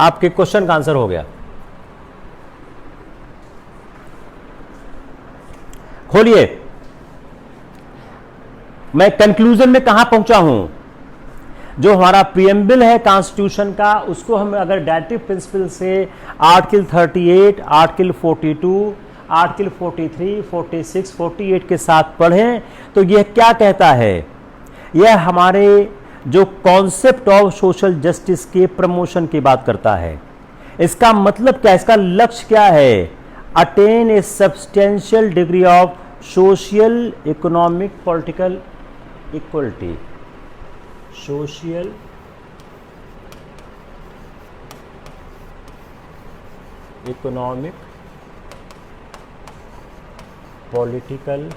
आपके क्वेश्चन का आंसर हो गया। खोलिए, मैं कंक्लूजन में कहां पहुंचा हूं? जो हमारा प्रीएम्बल है कॉन्स्टिट्यूशन का, उसको हम अगर डायरेक्टिव प्रिंसिपल से आर्टिकल 38, आर्टिकल 42, आर्टिकल 43, 46, 48 के साथ पढ़ें तो यह क्या कहता है? यह हमारे जो कॉन्सेप्ट ऑफ सोशल जस्टिस के प्रमोशन की बात करता है। इसका मतलब क्या, इसका लक्ष्य क्या है? Attain a substantial degree of social, economic, political equality. Social, economic, political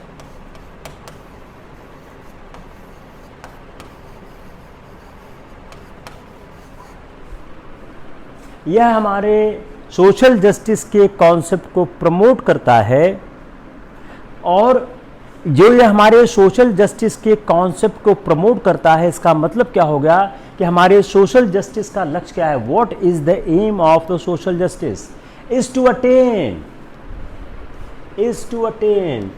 यह हमारे सोशल जस्टिस के कॉन्सेप्ट को प्रमोट करता है। और जो यह हमारे सोशल जस्टिस के कॉन्सेप्ट को प्रमोट करता है, इसका मतलब क्या हो गया कि हमारे सोशल जस्टिस का लक्ष्य क्या है? What is the aim of the social justice? Is to attain,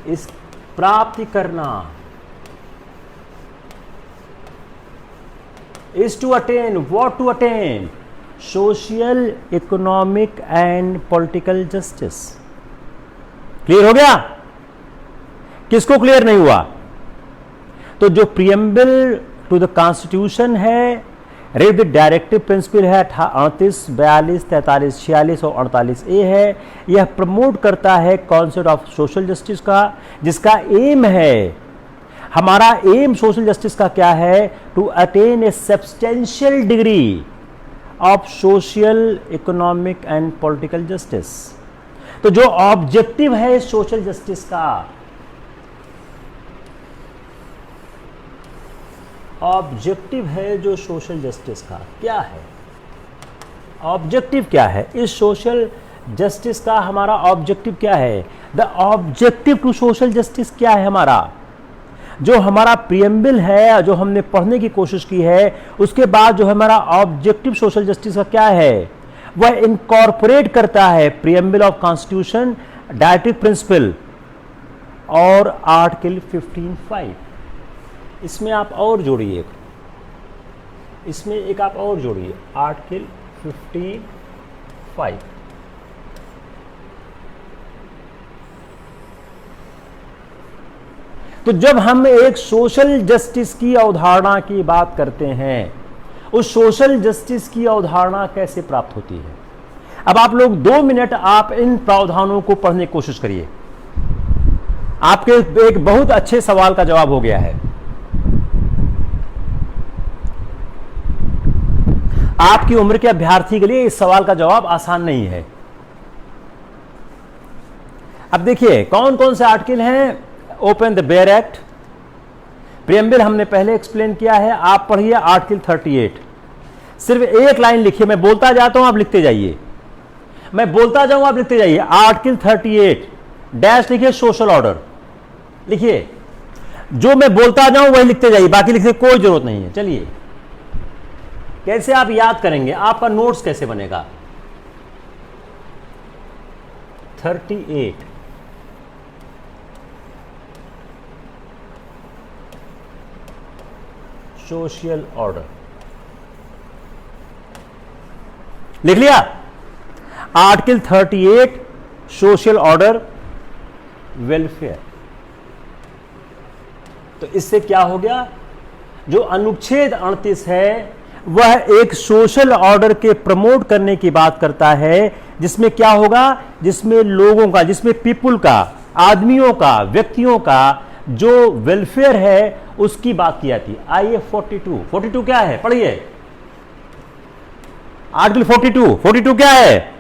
इस प्राप्ति करना, is to attain, what to attain? Social, economic and political justice. Clear हो गया? किसको क्लियर नहीं हुआ? तो जो प्रीएम्बल टू द कॉन्स्टिट्यूशन है, रेड डायरेक्टिव प्रिंसिपल है 38, 42, 43, 46 और 48A है, यह प्रमोट करता है कॉन्सेप्ट ऑफ सोशल जस्टिस का, जिसका एम है, हमारा एम सोशल जस्टिस का क्या है? To attain a substantial degree of social, economic and political justice. तो जो ऑब्जेक्टिव है सोशल जस्टिस का, ऑब्जेक्टिव है जो सोशल जस्टिस का क्या है, ऑब्जेक्टिव क्या है इस सोशल जस्टिस का, हमारा ऑब्जेक्टिव क्या है, the objective to social justice क्या है हमारा, जो हमारा प्रियम्बल है, जो हमने पढ़ने की कोशिश की है, उसके बाद जो हमारा ऑब्जेक्टिव सोशल जस्टिस का क्या है, वह इनकॉर्पोरेट करता है preamble of constitution, directive principle और आर्टिकल 15(5). इसमें आप और जोड़िए, इसमें एक आप और जोड़िए, आर्टिकल 15(5). तो जब हम एक सोशल जस्टिस की अवधारणा की बात करते हैं, उस सोशल जस्टिस की अवधारणा कैसे प्राप्त होती है। अब आप लोग 2 मिनट आप इन प्रावधानों को पढ़ने की कोशिश करिए। आपके एक बहुत अच्छे सवाल का जवाब हो गया है। आपकी उम्र के अभ्यर्थी के लिए इस सवाल का जवाब आसान नहीं है। अब देखिए कौन कौन से आर्टिकल हैं। Open the bare act, preamble हमने पहले एक्सप्लेन किया है, आप पढ़िए आर्टिकल 38। सिर्फ एक लाइन लिखिए, मैं बोलता जाता हूं आप लिखते जाइए, मैं बोलता जाऊं आप लिखते जाइए। आर्टिकल 38 डैश लिखिए, सोशल ऑर्डर लिखिए, जो मैं बोलता जाऊं वही लिखते जाइए, बाकी लिखने की कोई जरूरत नहीं है। चलिए, कैसे आप याद करेंगे, आपका नोट्स कैसे बनेगा। 38 सोशल ऑर्डर लिख लिया। Article 38 social order welfare. तो इससे क्या हो गया, जो अनुच्छेद 38 है वह एक सोशल ऑर्डर के प्रमोट करने की बात करता है, जिसमें क्या होगा, जिसमें लोगों का, जिसमें पीपुल का, आदमियों का, व्यक्तियों का जो वेलफेयर है उसकी बात की जाती है। आइए 42 क्या है, पढ़िए आर्टिकल 42 क्या है,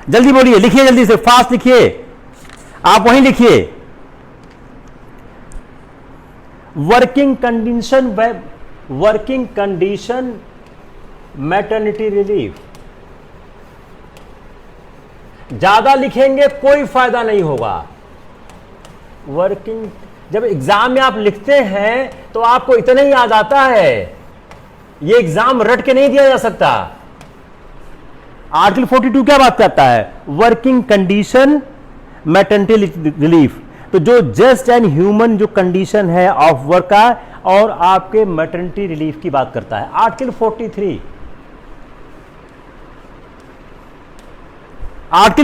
जल्दी बोलिए, लिखिए जल्दी से, फास्ट लिखिए, आप वहीं लिखिए। Working condition maternity relief. ज्यादा लिखेंगे कोई फायदा नहीं होगा। वर्किंग, जब एग्जाम में आप लिखते हैं तो आपको इतना ही याद आता है, ये एग्जाम रट के नहीं दिया जा सकता। आर्टिकल 42 क्या बात करता है, वर्किंग कंडीशन मैटरनिटी रिलीफ। तो जो जस्ट एंड ह्यूमन जो कंडीशन है ऑफ वर्क का और आपके मैटरनिटी रिलीफ की बात करता है। आर्टिकल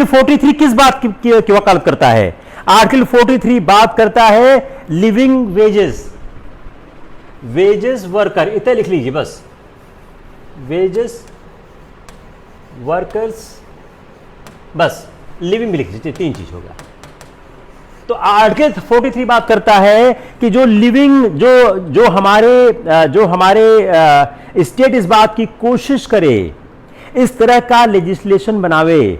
43 किस बात की वकालत करता है। आर्टिकल 43 बात करता है लिविंग वेजेस वर्कर, इतना लिख लीजिए बस, वेजेस वर्कर्स, बस लिविंग भी लिख लीजिए, 3 चीज हो गया। तो आर्टिकल 43 बात करता है कि जो लिविंग, जो हमारे स्टेट इस बात की कोशिश करे, इस तरह का लेजिस्लेशन बनावे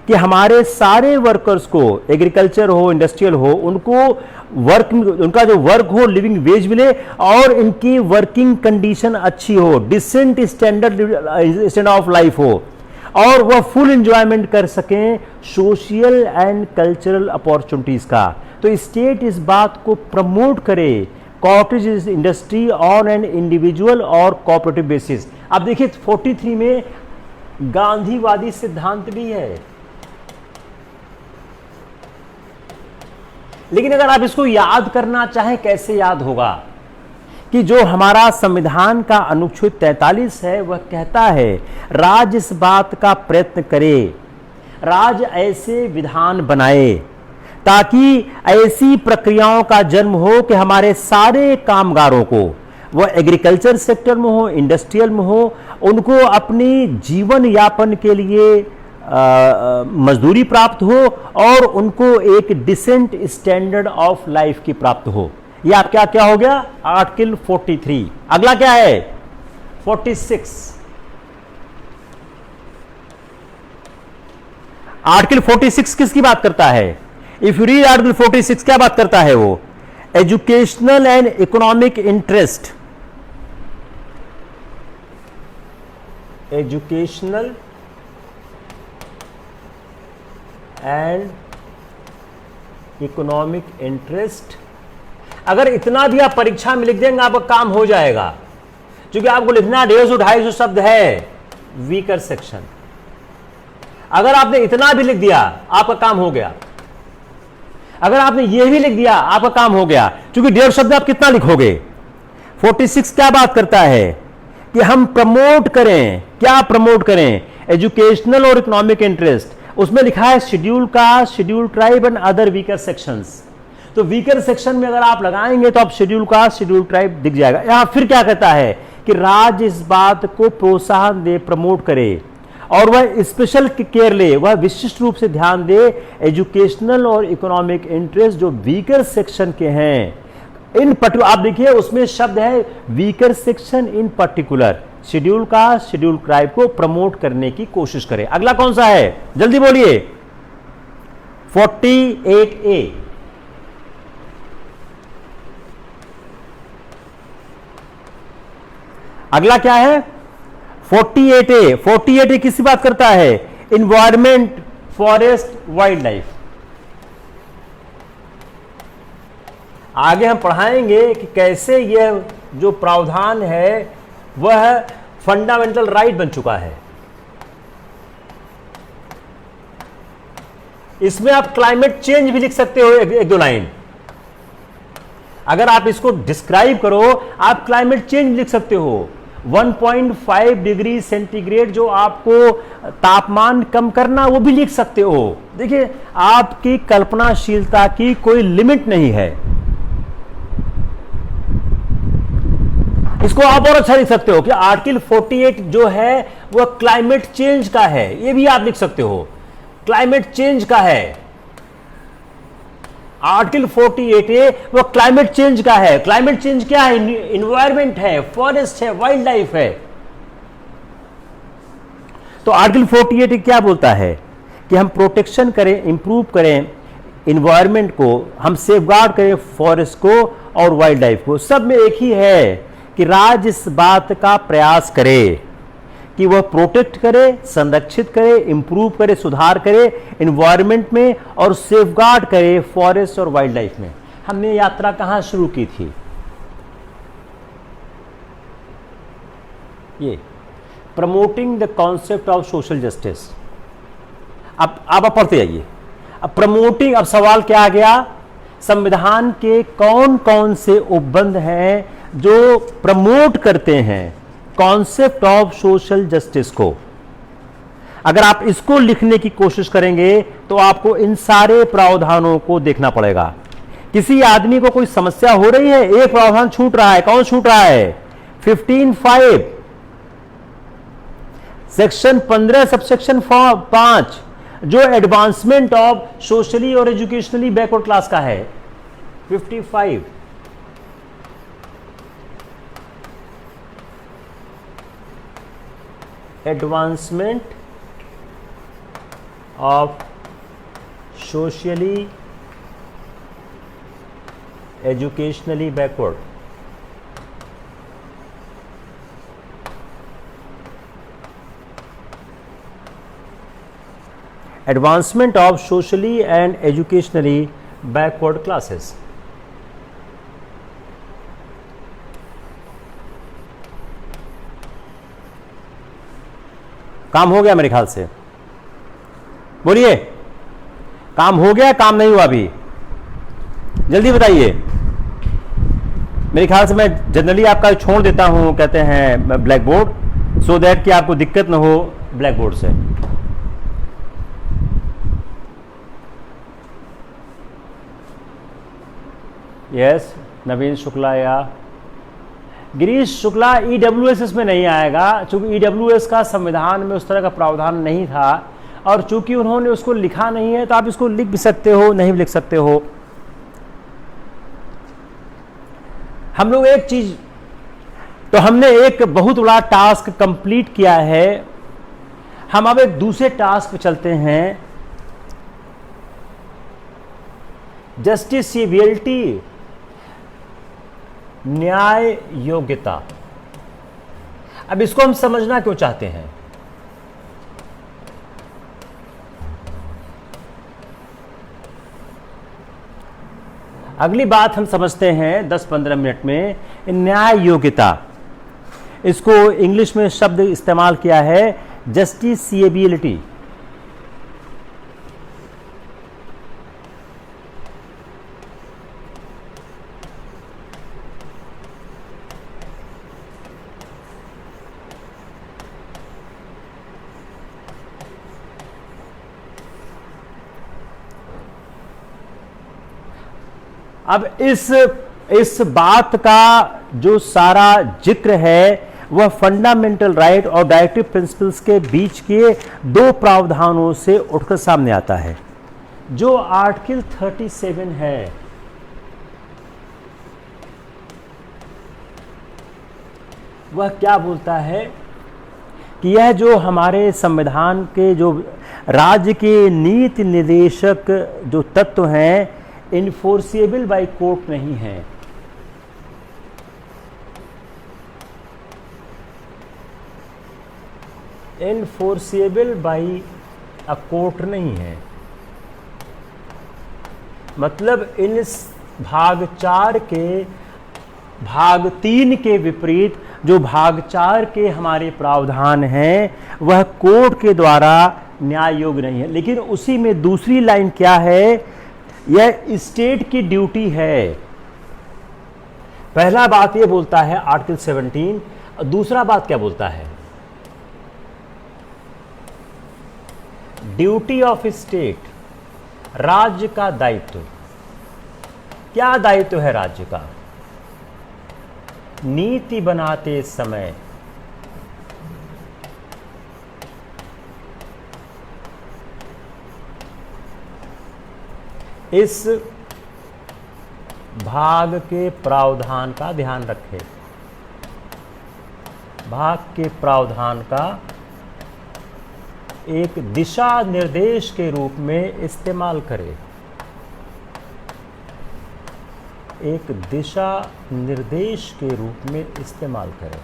कि हमारे सारे वर्कर्स को, एग्रीकल्चर हो, इंडस्ट्रियल हो, उनका जो वर्क हो, लिविंग वेज मिले और इनकी वर्किंग कंडीशन अच्छी हो, डिसेंट स्टैंडर्ड ऑफ लाइफ हो और वह फुल एंजॉयमेंट कर सकें सोशल एंड कल्चरल अपॉर्चुनिटीज का। तो स्टेट इस बात को प्रमोट करे, cottage industry on an individual और कोऑपरेटिव बेसिस। अब देखिए 43 में गांधीवादी सिद्धांत भी है, लेकिन अगर आप इसको याद करना चाहें, कैसे याद होगा कि जो हमारा संविधान का अनुच्छेद 43 है वह कहता है राज्य इस बात का प्रयत्न करे, राज्य ऐसे विधान बनाए ताकि ऐसी प्रक्रियाओं का जन्म हो कि हमारे सारे कामगारों को, वह एग्रीकल्चर सेक्टर में हो, इंडस्ट्रियल में हो, उनको अपनी जीवन यापन के लिए मजदूरी प्राप्त हो और उनको एक डिसेंट स्टैंडर्ड ऑफ लाइफ की प्राप्त हो। ये आप क्या हो गया, आर्टिकल 43। अगला क्या है 46। आर्टिकल 46 किसकी बात करता है? इफ यू रीड आर्टिकल 46 क्या बात करता है वो? Educational and economic interest, educational and economic interest. अगर इतना भी आप परीक्षा में लिख देंगे आपका काम हो जाएगा, क्योंकि आपको लिखना 150-250 शब्द है वीकर सेक्शन। अगर आपने इतना भी लिख दिया आपका काम हो गया, अगर आपने ये भी लिख दिया आपका काम हो गया, क्योंकि 150 शब्द आप कितना लिखोगे। 46 क्या बात करता है कि हम प्रमोट करें, क्या प्रमोट करें? एजुकेशनल और इकोनॉमिक इंटरेस्ट। उसमें लिखा है schedule caste, schedule tribe and other weaker sections. तो वीकर सेक्शन में अगर आप लगाएंगे तो आप शेड्यूल कास्ट, शेड्यूल ट्राइब दिख जाएगा। यहां फिर क्या कहता है कि राज्य इस बात को प्रोत्साहन दे, प्रमोट करे और वह स्पेशल केयर ले, वह विशिष्ट रूप से ध्यान दे एजुकेशनल और इकोनॉमिक इंटरेस्ट जो वीकर सेक्शन के हैं। इन पर्टिकुलर आप देखिए उसमें शब्द है weaker section in particular, schedule caste, schedule tribe को प्रमोट करने की कोशिश करें। अगला कौन सा है? जल्दी बोलिए। 48A। अगला क्या है? 48A। 48A किसकी बात करता है? Environment, forest, wild life. आगे हम पढ़ाएंगे कि कैसे यह जो प्रावधान है वह फंडामेंटल राइट बन चुका है। इसमें आप क्लाइमेट चेंज भी लिख सकते हो एक दो लाइन। अगर आप इसको डिस्क्राइब करो आप क्लाइमेट चेंज लिख सकते हो। 1.5 डिग्री सेंटीग्रेड जो आपको तापमान कम करना वो भी लिख सकते हो। देखिए आपकी कल्पनाशीलता की कोई लिमिट नहीं है। इसको आप और अच्छा लिख सकते हो कि आर्टिकल 48 जो है वह क्लाइमेट चेंज का है, ये भी आप लिख सकते हो, क्लाइमेट चेंज का है। आर्टिकल 48A वह क्लाइमेट चेंज का है। क्लाइमेट चेंज क्या है? इन्वायरमेंट है, फॉरेस्ट है, वाइल्ड लाइफ है। तो आर्टिकल 48 क्या बोलता है कि हम प्रोटेक्शन करें, इंप्रूव करें इन्वायरमेंट को, हम सेफगार्ड करें फॉरेस्ट को और वाइल्ड लाइफ को। सब में एक ही है कि राज्य इस बात का प्रयास करे कि वह प्रोटेक्ट करे, संरक्षित करे, इंप्रूव करे, सुधार करे इन्वायरमेंट में और सेफगार्ड करे फॉरेस्ट और वाइल्ड लाइफ में। हमने यात्रा कहां शुरू की थी? ये promoting the concept of social justice. अब आप पढ़ते जाइए। अब प्रमोटिंग, अब सवाल क्या आ गया? संविधान के कौन कौन से उपबंध हैं जो प्रमोट करते हैं कॉन्सेप्ट ऑफ सोशल जस्टिस को? अगर आप इसको लिखने की कोशिश करेंगे तो आपको इन सारे प्रावधानों को देखना पड़ेगा। किसी आदमी को कोई समस्या हो रही है, एक प्रावधान छूट रहा है, कौन छूट रहा है? 15(5) सेक्शन 15 सबसेक्शन 5 जो एडवांसमेंट ऑफ सोशली और एजुकेशनली बैकवर्ड क्लास का है। 55 advancement of socially educationally backward. Advancement of socially and educationally backward classes. काम हो गया मेरे ख्याल से, बोलिए काम हो गया, काम नहीं हुआ अभी? जल्दी बताइए। मेरे ख्याल से मैं जनरली आपका छोड़ देता हूं, कहते हैं ब्लैक बोर्ड, सो दैट कि आपको दिक्कत ना हो ब्लैक बोर्ड से। यस, नवीन शुक्ला या गिरीश शुक्ला, ईडब्ल्यूएस इसमें नहीं आएगा क्योंकि ईडब्ल्यूएस का संविधान में उस तरह का प्रावधान नहीं था और चूंकि उन्होंने उसको लिखा नहीं है तो आप इसको लिख भी सकते हो, नहीं भी लिख सकते हो। हम लोग एक चीज, तो हमने एक बहुत बड़ा टास्क कंप्लीट किया है। हम अब एक दूसरे टास्क पे चलते हैं जस्टिसिबिलिटी, न्याय योग्यता। अब इसको हम समझना क्यों चाहते हैं? अगली बात हम समझते हैं 10-15 मिनट में, न्याय योग्यता। इसको इंग्लिश में शब्द इस्तेमाल किया है जस्टिसिएबिलिटी। अब इस बात का जो सारा जिक्र है वह फंडामेंटल राइट और डायरेक्टिव प्रिंसिपल्स के बीच के दो प्रावधानों से उठकर सामने आता है। जो आर्टिकल 37 है, वह क्या बोलता है कि यह जो हमारे संविधान के जो राज्य के नीति निर्देशक जो तत्व हैं, इन्फोर्सिएबल बाय कोर्ट नहीं है। इन्फोर्सिएबल बाय अ कोर्ट नहीं है, मतलब इन भाग 4 के भाग 3 के विपरीत जो भाग 4 के हमारे प्रावधान हैं वह कोर्ट के द्वारा न्याय योग्य नहीं है। लेकिन उसी में दूसरी लाइन क्या है, यह स्टेट की ड्यूटी है। पहला बात यह बोलता है आर्टिकल 17, और दूसरा बात क्या बोलता है, ड्यूटी ऑफ स्टेट, राज्य का दायित्व। क्या दायित्व है राज्य का? नीति बनाते समय इस भाग के प्रावधान का ध्यान रखें, भाग के प्रावधान का एक दिशा निर्देश के रूप में इस्तेमाल करें, एक दिशा निर्देश के रूप में इस्तेमाल करें।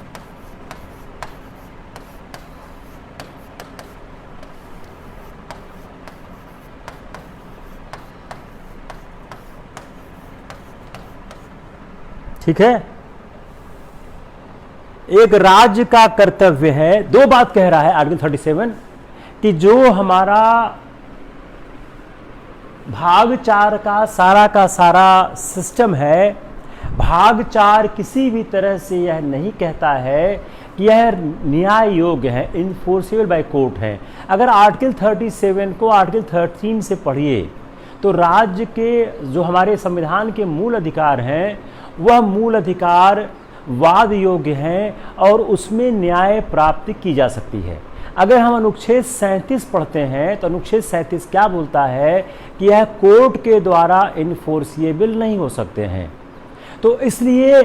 ठीक है, एक राज्य का कर्तव्य है, दो बात कह रहा है आर्टिकल 37 कि जो हमारा भाग 4 का सारा सिस्टम है, भाग 4 किसी भी तरह से यह नहीं कहता है कि यह न्याय योग्य है, इन्फोर्सिबल बाय कोर्ट है। अगर आर्टिकल 37 को आर्टिकल 13 से पढ़िए तो राज्य के जो हमारे संविधान के मूल अधिकार हैं वह मूल अधिकार वाद योग्य हैं और उसमें न्याय प्राप्ति की जा सकती है। अगर हम अनुच्छेद 37 पढ़ते हैं तो अनुच्छेद 37 क्या बोलता है कि यह कोर्ट के द्वारा इन्फोर्सिएबल नहीं हो सकते हैं। तो इसलिए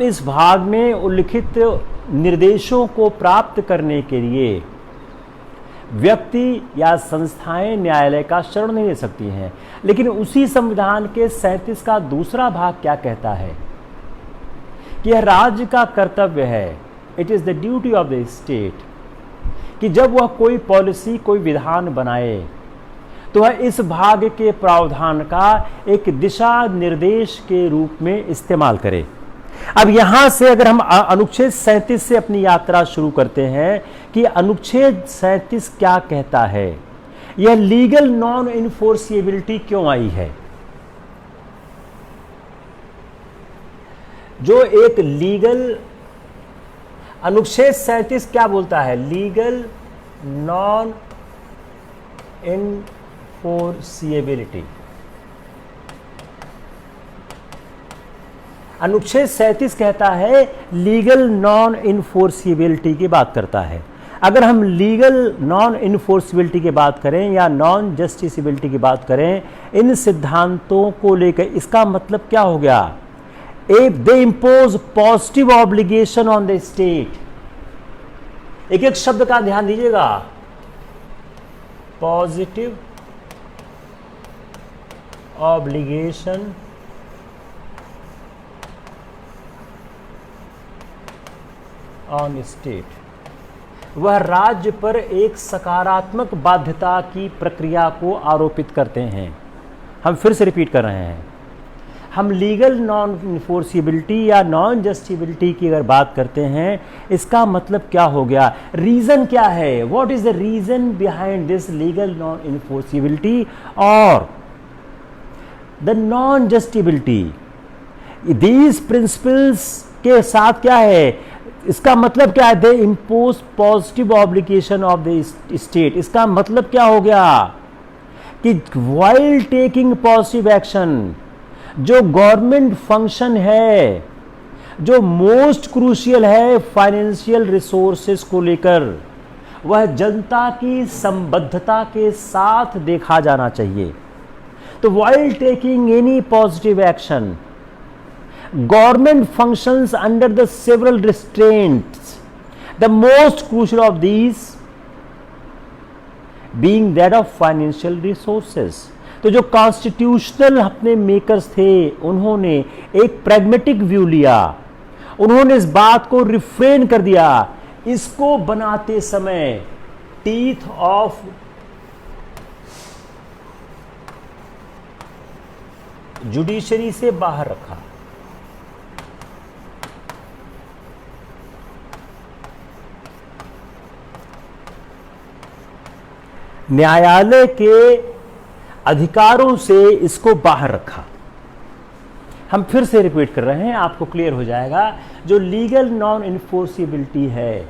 इस भाग में उल्लिखित निर्देशों को प्राप्त करने के लिए व्यक्ति या संस्थाएं न्यायालय का शरण नहीं ले सकती हैं। लेकिन उसी संविधान के 37 का दूसरा भाग क्या कहता है कि यह राज्य का कर्तव्य है, it is the duty of the state, कि जब वह कोई पॉलिसी कोई विधान बनाए तो वह इस भाग के प्रावधान का एक दिशा निर्देश के रूप में इस्तेमाल करे। अब यहां से अगर हम अनुच्छेद 37 से अपनी यात्रा शुरू करते हैं कि अनुच्छेद 37 क्या कहता है, यह लीगल नॉन इन्फोर्सिएबिलिटी क्यों आई है। जो एक लीगल अनुच्छेद 37 क्या बोलता है, लीगल नॉन इन्फोर्सिएबिलिटी। अनुच्छेद 37 कहता है लीगल नॉन इन्फोर्सिबिलिटी की बात करता है। अगर हम लीगल नॉन इन्फोर्सिबिलिटी की बात करें या नॉन जस्टिसिबिलिटी की बात करें, इन सिद्धांतों को लेकर इसका मतलब क्या हो गया, दे impose positive obligation on the state. एक एक शब्द का ध्यान दीजिएगा, पॉजिटिव ऑब्लिगेशन ऑन स्टेट, वह राज्य पर एक सकारात्मक बाध्यता की प्रक्रिया को आरोपित करते हैं। हम फिर से रिपीट कर रहे हैं, हम लीगल नॉन इन्फोर्सिबिलिटी या नॉन जस्टिबिलिटी की अगर बात करते हैं, इसका मतलब क्या हो गया, रीजन क्या है, what is the reason behind this legal non enforceability और the non justiciability. These principles के साथ क्या है, इसका मतलब क्या है, they impose positive obligation of the state. इसका मतलब क्या हो गया कि व्हाइल टेकिंग पॉजिटिव एक्शन, जो गवर्नमेंट फंक्शन है, जो मोस्ट क्रूशियल है फाइनेंशियल रिसोर्सेस को लेकर, वह जनता की संबद्धता के साथ देखा जाना चाहिए। तो while taking any positive action, government functions under the several restraints, the most crucial of these being that of financial resources। तो जो कॉन्स्टिट्यूशनल अपने मेकर्स थे, उन्होंने एक प्रैग्मेटिक व्यू लिया, उन्होंने इस बात को रिफ्रेन कर दिया, इसको बनाते समय टीथ ऑफ जुडिशरी से बाहर रखा। न्यायालय के अधिकारों से इसको बाहर रखा। हम फिर से रिपीट कर रहे हैं, आपको क्लियर हो जाएगा। जो लीगल नॉन इन्फोर्सिबिलिटी है,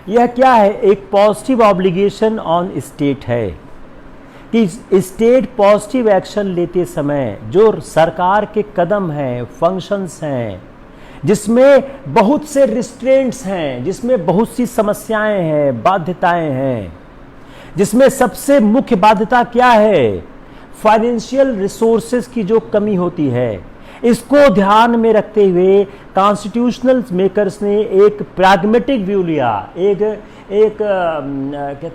यह क्या है, एक पॉजिटिव ऑब्लिगेशन ऑन स्टेट है कि स्टेट पॉजिटिव एक्शन लेते समय जो सरकार के कदम हैं, फंक्शंस हैं, जिसमें बहुत से रिस्ट्रेंट्स हैं, जिसमें बहुत सी समस्याएं हैं, बाध्यताएं हैं, जिसमें सबसे मुख्य बाध्यता क्या है, फाइनेंशियल रिसोर्सेज की जो कमी होती है, इसको ध्यान में रखते हुए कॉन्स्टिट्यूशनल मेकर्स ने एक प्रैग्मेटिक व्यू लिया, कहते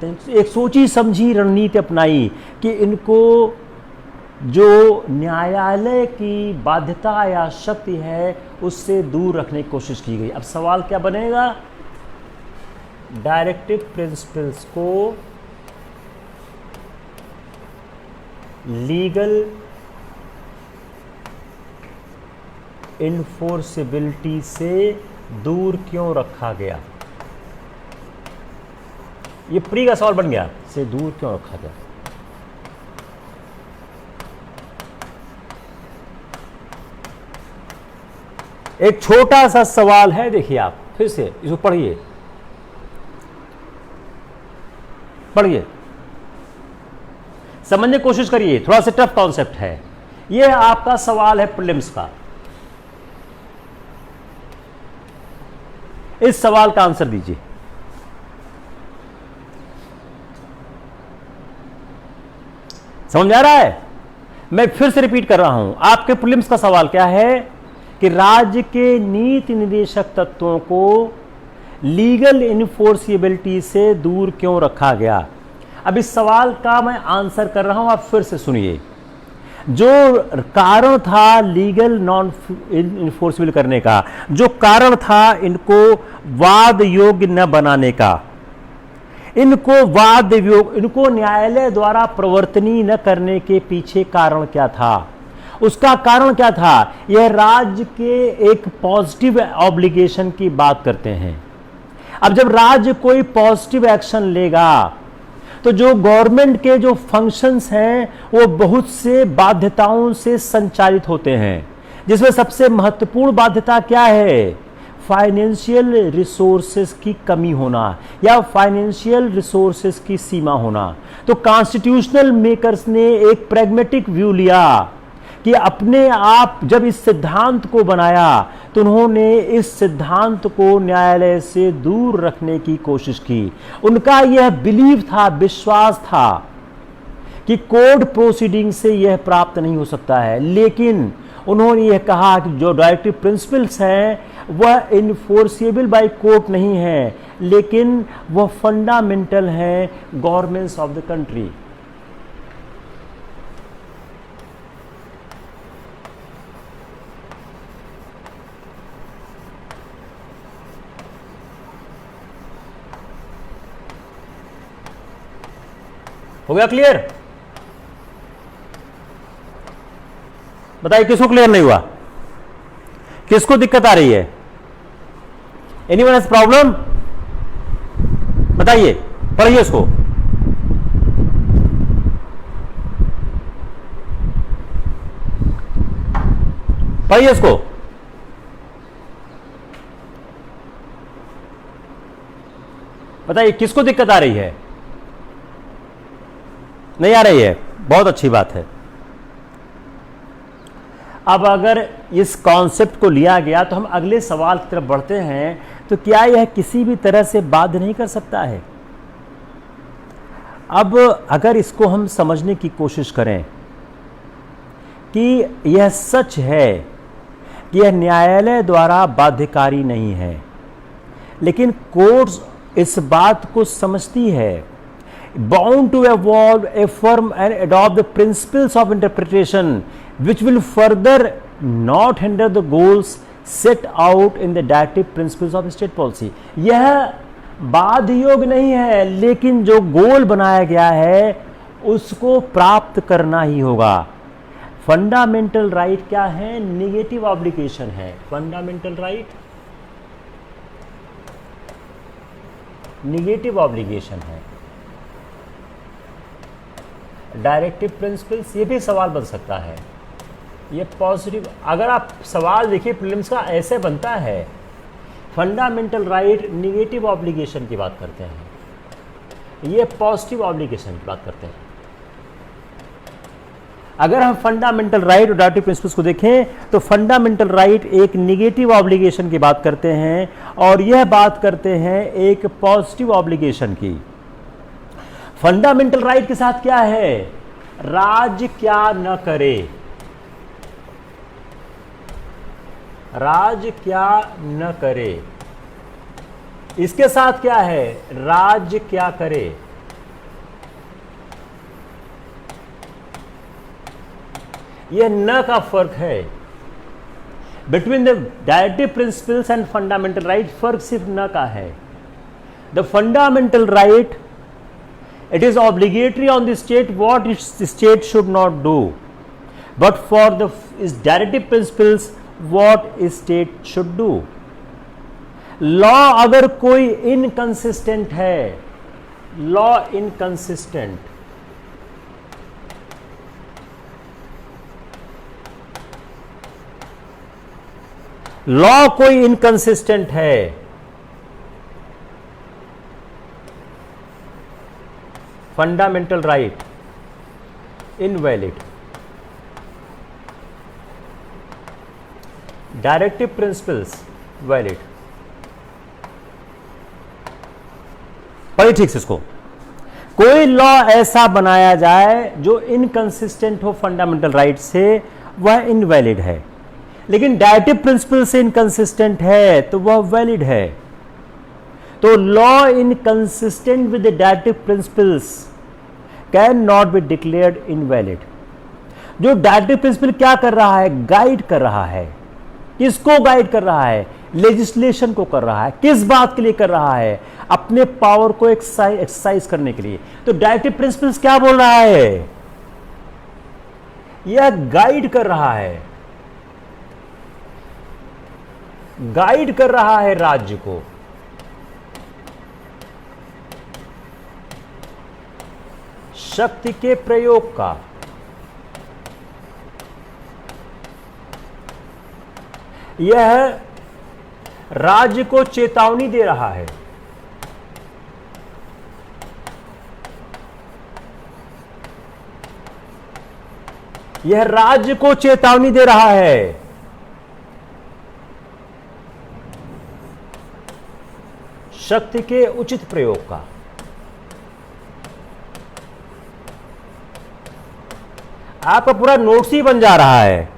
हैं एक सोची समझी रणनीति अपनाई कि इनको जो न्यायालय की बाध्यता या शक्ति है उससे दूर रखने की कोशिश की गई। अब सवाल क्या बनेगा, डायरेक्टिव प्रिंसिपल्स को लीगल इन्फोर्सिबिलिटी से दूर क्यों रखा गया, ये प्री का सवाल बन गया, से दूर क्यों रखा गया। एक छोटा सा सवाल है, देखिए आप फिर से इसको पढ़िए, पढ़िए, समझने की कोशिश करिए, थोड़ा सा टफ कॉन्सेप्ट है। यह आपका सवाल है प्रीलिम्स का, इस सवाल का आंसर दीजिए। समझ आ रहा है? मैं फिर से रिपीट कर रहा हूं, आपके प्रीलिम्स का सवाल क्या है कि राज्य के नीति निदेशक तत्वों को लीगल इन्फोर्सिबिलिटी से दूर क्यों रखा गया। अब इस सवाल का मैं आंसर कर रहा हूं, आप फिर से सुनिए। जो कारण था लीगल नॉन इन्फोर्सिबल करने का, जो कारण था इनको वाद योग्य न बनाने का, इनको न्यायालय द्वारा प्रवर्तनीय न करने के पीछे कारण क्या था, उसका कारण क्या था, यह राज्य के एक पॉजिटिव ऑब्लिगेशन की बात करते हैं। अब जब राज्य कोई पॉजिटिव एक्शन लेगा तो जो गवर्नमेंट के जो फंक्शंस हैं वो बहुत से बाध्यताओं से संचालित होते हैं, जिसमें सबसे महत्वपूर्ण बाध्यता क्या है, फाइनेंशियल रिसोर्सेज की कमी होना या फाइनेंशियल रिसोर्सेज की सीमा होना। तो कॉन्स्टिट्यूशनल मेकर्स ने एक प्रैग्मेटिक व्यू लिया कि अपने आप जब इस सिद्धांत को बनाया तो उन्होंने इस सिद्धांत को न्यायालय से दूर रखने की कोशिश की। उनका यह बिलीव था, विश्वास था कि कोर्ट प्रोसीडिंग से यह प्राप्त नहीं हो सकता है, लेकिन उन्होंने यह कहा कि जो डायरेक्टिव प्रिंसिपल्स हैं वह इन्फोर्सिबल बाय कोर्ट नहीं है, लेकिन वह फंडामेंटल हैं गवर्नमेंट्स ऑफ द कंट्री। हो गया क्लियर? बताइए किसको क्लियर नहीं हुआ, किसको दिक्कत आ रही है? Anyone has problem? बताइए, पढ़िए इसको। पढ़िए इसको। बताइए किसको दिक्कत आ रही है? नहीं आ रही है, बहुत अच्छी बात है। अब अगर इस कॉन्सेप्ट को लिया गया तो हम अगले सवाल की तरफ बढ़ते हैं, तो क्या यह किसी भी तरह से बाध्य नहीं कर सकता है? अब अगर इसको हम समझने की कोशिश करें कि यह सच है कि यह न्यायालय द्वारा बाध्यकारी नहीं है, लेकिन कोर्ट्स इस बात को समझती है, bound to evolve a firm and adopt the principles of interpretation which will further not hinder the goals set out in the directive principles of state policy। यह बाध्य योग नहीं है, लेकिन जो गोल बनाया गया है उसको प्राप्त करना ही होगा। फंडामेंटल राइट क्या है? निगेटिव ऑब्लिगेशन है। फंडामेंटल राइट निगेटिव ऑब्लिगेशन है। डायरेक्टिव प्रिंसिपल्स, ये भी सवाल बन सकता है, ये पॉजिटिव। अगर आप सवाल देखिए प्रीलिम्स का ऐसे बनता है, फंडामेंटल राइट निगेटिव ऑब्लिगेशन की बात करते हैं, ये पॉजिटिव ऑब्लिगेशन की बात करते हैं। अगर हम फंडामेंटल राइट और डायरेक्टिव प्रिंसिपल्स को देखें तो फंडामेंटल राइट एक निगेटिव ऑब्लिगेशन की बात करते हैं और यह बात करते हैं एक पॉजिटिव ऑब्लिगेशन की। फंडामेंटल राइट के साथ क्या है? राज्य क्या न करे, राज्य क्या न करे। इसके साथ क्या है? राज्य क्या करे। यह न का फर्क है between the directive principles and fundamental right. फर्क सिर्फ न का है। The fundamental right, it is obligatory on the state what its state should not do, but for the its directive principles what state should do। Law अगर कोई इनकंसिस्टेंट है, लॉ इनकंसिस्टेंट, लॉ कोई इनकंसिस्टेंट है, fundamental right invalid, directive principles valid. पढ़िए ठीक से इसको। कोई लॉ ऐसा बनाया जाए जो इनकंसिस्टेंट हो फंडामेंटल राइट से, वह इनवैलिड है, लेकिन डायरेक्टिव प्रिंसिपल से इनकंसिस्टेंट है तो वह वैलिड है। तो law inconsistent with the directive principles can not be declared invalid. जो डायरेक्टिव प्रिंसिपल क्या कर रहा है? गाइड कर रहा है। किसको गाइड कर रहा है? लेजिस्लेशन को कर रहा है। किस बात के लिए कर रहा है? अपने पावर को एक्सरसाइज करने के लिए। तो डायरेक्टिव प्रिंसिपल्स क्या बोल रहा है? यह गाइड कर रहा है, गाइड कर रहा है राज्य को। शक्ति के प्रयोग का, यह राज्य को चेतावनी दे रहा है। यह राज्य को चेतावनी दे रहा है। शक्ति के उचित प्रयोग का। आपका पूरा नोट्स ही बन जा रहा है।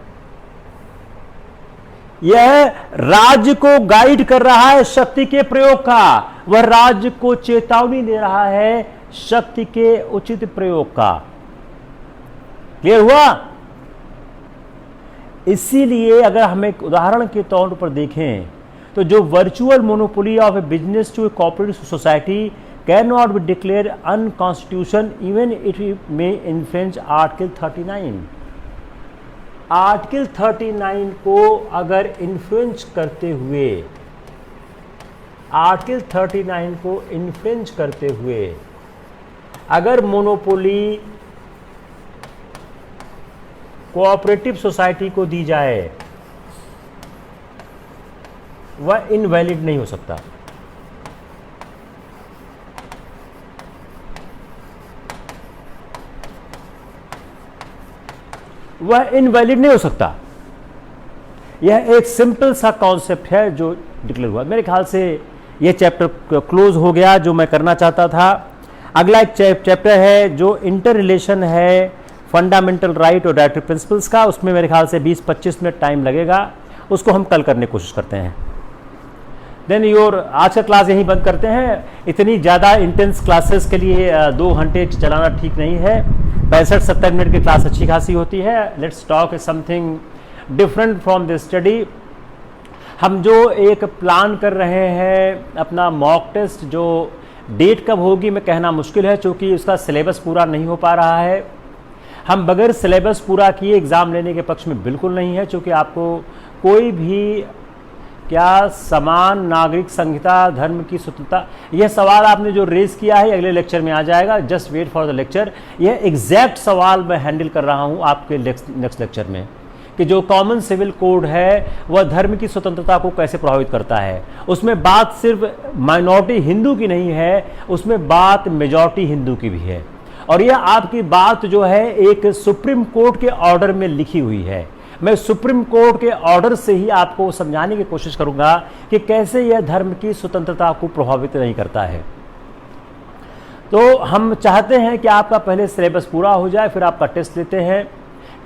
यह राज्य को गाइड कर रहा है शक्ति के प्रयोग का, वह राज्य को चेतावनी दे रहा है शक्ति के उचित प्रयोग का। क्लियर हुआ? इसीलिए अगर हम एक उदाहरण के तौर पर देखें तो जो virtual monopoly of a business to a cooperative society can not be declare unconstitutional even it may infringe article 39। Article 39 को अगर इन्फ्रिंज करते हुए, आर्टिकल 39 को इन्फ्रिंज करते हुए अगर मोनोपोली कोऑपरेटिव सोसाइटी को दी जाए, वह इनवैलिड नहीं हो सकता। वह इनवैलिड नहीं हो सकता। यह एक सिंपल सा कॉन्सेप्ट है जो डिक्लेयर हुआ। मेरे ख्याल से यह चैप्टर क्लोज हो गया जो मैं करना चाहता था। अगला एक चैप्टर है जो इंटर रिलेशन है फंडामेंटल राइट और डायरेक्टिव प्रिंसिपल्स का। उसमें मेरे ख्याल से 20-25 मिनट टाइम लगेगा, उसको हम कल करने की कोशिश करते हैं। देन आज का क्लास यहीं बंद करते हैं। इतनी ज़्यादा इंटेंस क्लासेस के लिए 2 घंटे चलाना ठीक नहीं है। 65-70 मिनट की क्लास अच्छी खासी होती है। Let's talk something different from this study. हम जो एक प्लान कर रहे हैं अपना मॉक टेस्ट, जो डेट कब होगी मैं कहना मुश्किल है, क्योंकि उसका सिलेबस पूरा नहीं हो पा रहा है। हम बगैर सिलेबस पूरा किए एग्ज़ाम लेने के पक्ष में बिल्कुल नहीं है, क्योंकि आपको कोई भी क्या समान नागरिक संहिता, धर्म की स्वतंत्रता, यह सवाल आपने जो रेज किया है अगले लेक्चर में आ जाएगा। Just wait for the lecture. यह एग्जैक्ट सवाल मैं हैंडल कर रहा हूं आपके नेक्स्ट लेक्चर में, कि जो कॉमन सिविल कोड है वह धर्म की स्वतंत्रता को कैसे प्रभावित करता है। उसमें बात सिर्फ माइनॉरिटी हिंदू की नहीं है, उसमें बात मेजॉरिटी हिंदू की भी है। और यह आपकी बात जो है एक सुप्रीम कोर्ट के ऑर्डर में लिखी हुई है। मैं सुप्रीम कोर्ट के ऑर्डर से ही आपको समझाने की कोशिश करूंगा कि कैसे यह धर्म की स्वतंत्रता को प्रभावित नहीं करता है। तो हम चाहते हैं कि आपका पहले सिलेबस पूरा हो जाए, फिर आपका टेस्ट लेते हैं।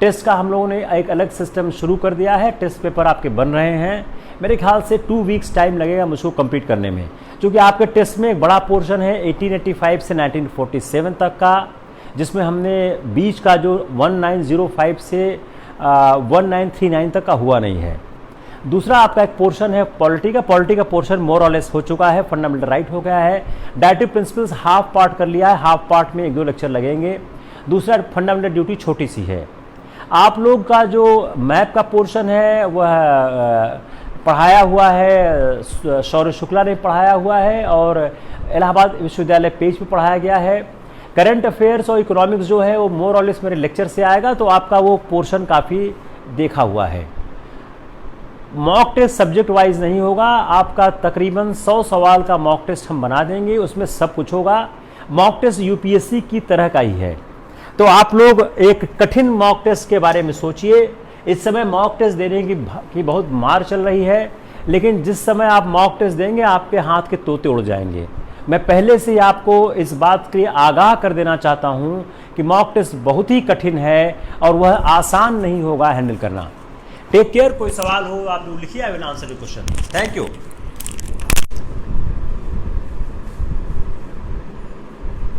टेस्ट का हम लोगों ने एक अलग सिस्टम शुरू कर दिया है। टेस्ट पेपर आपके बन रहे हैं। मेरे ख्याल से 2 वीक्स टाइम लगेगा मुझको कंप्लीट करने में, क्योंकि आपके टेस्ट में एक बड़ा पोर्शन है 1885 से 1947 तक का, जिसमें हमने बीच का जो 1905 से 1939 तक का हुआ नहीं है। दूसरा आपका एक पोर्शन है पॉलिटी का पोर्शन मोर और लेस हो चुका है, फंडामेंटल राइट हो गया है। डायरेक्टिव प्रिंसिपल्स हाफ पार्ट कर लिया है, हाफ पार्ट में 1-2 लेक्चर लगेंगे। दूसरा फंडामेंटल ड्यूटी छोटी सी है। आप लोग का जो मैप का पोर्शन है वह पढ़ाया हुआ है, शौर्य शुक्ला ने पढ़ाया हुआ है और इलाहाबाद विश्वविद्यालय पेज पे पढ़ाया गया है। करंट अफेयर्स और इकोनॉमिक्स जो है वो मोर और लेस मेरे लेक्चर से आएगा, तो आपका वो पोर्शन काफ़ी देखा हुआ है। मॉक टेस्ट सब्जेक्ट वाइज नहीं होगा, आपका तकरीबन 100 सवाल का मॉक टेस्ट हम बना देंगे, उसमें सब कुछ होगा। मॉक टेस्ट यूपीएससी की तरह का ही है। तो आप लोग एक कठिन मॉक टेस्ट के बारे में सोचिए। इस समय मॉक टेस्ट देने की बहुत मार चल रही है, लेकिन जिस समय आप मॉक टेस्ट देंगे आपके हाथ के तोते उड़ जाएंगे। मैं पहले से ही आपको इस बात के लिए आगाह कर देना चाहता हूं कि मॉक टेस्ट बहुत ही कठिन है और वह आसान नहीं होगा हैंडल करना। Take care. कोई सवाल हो आप लोग लिखिए, I will answer your question. Thank you.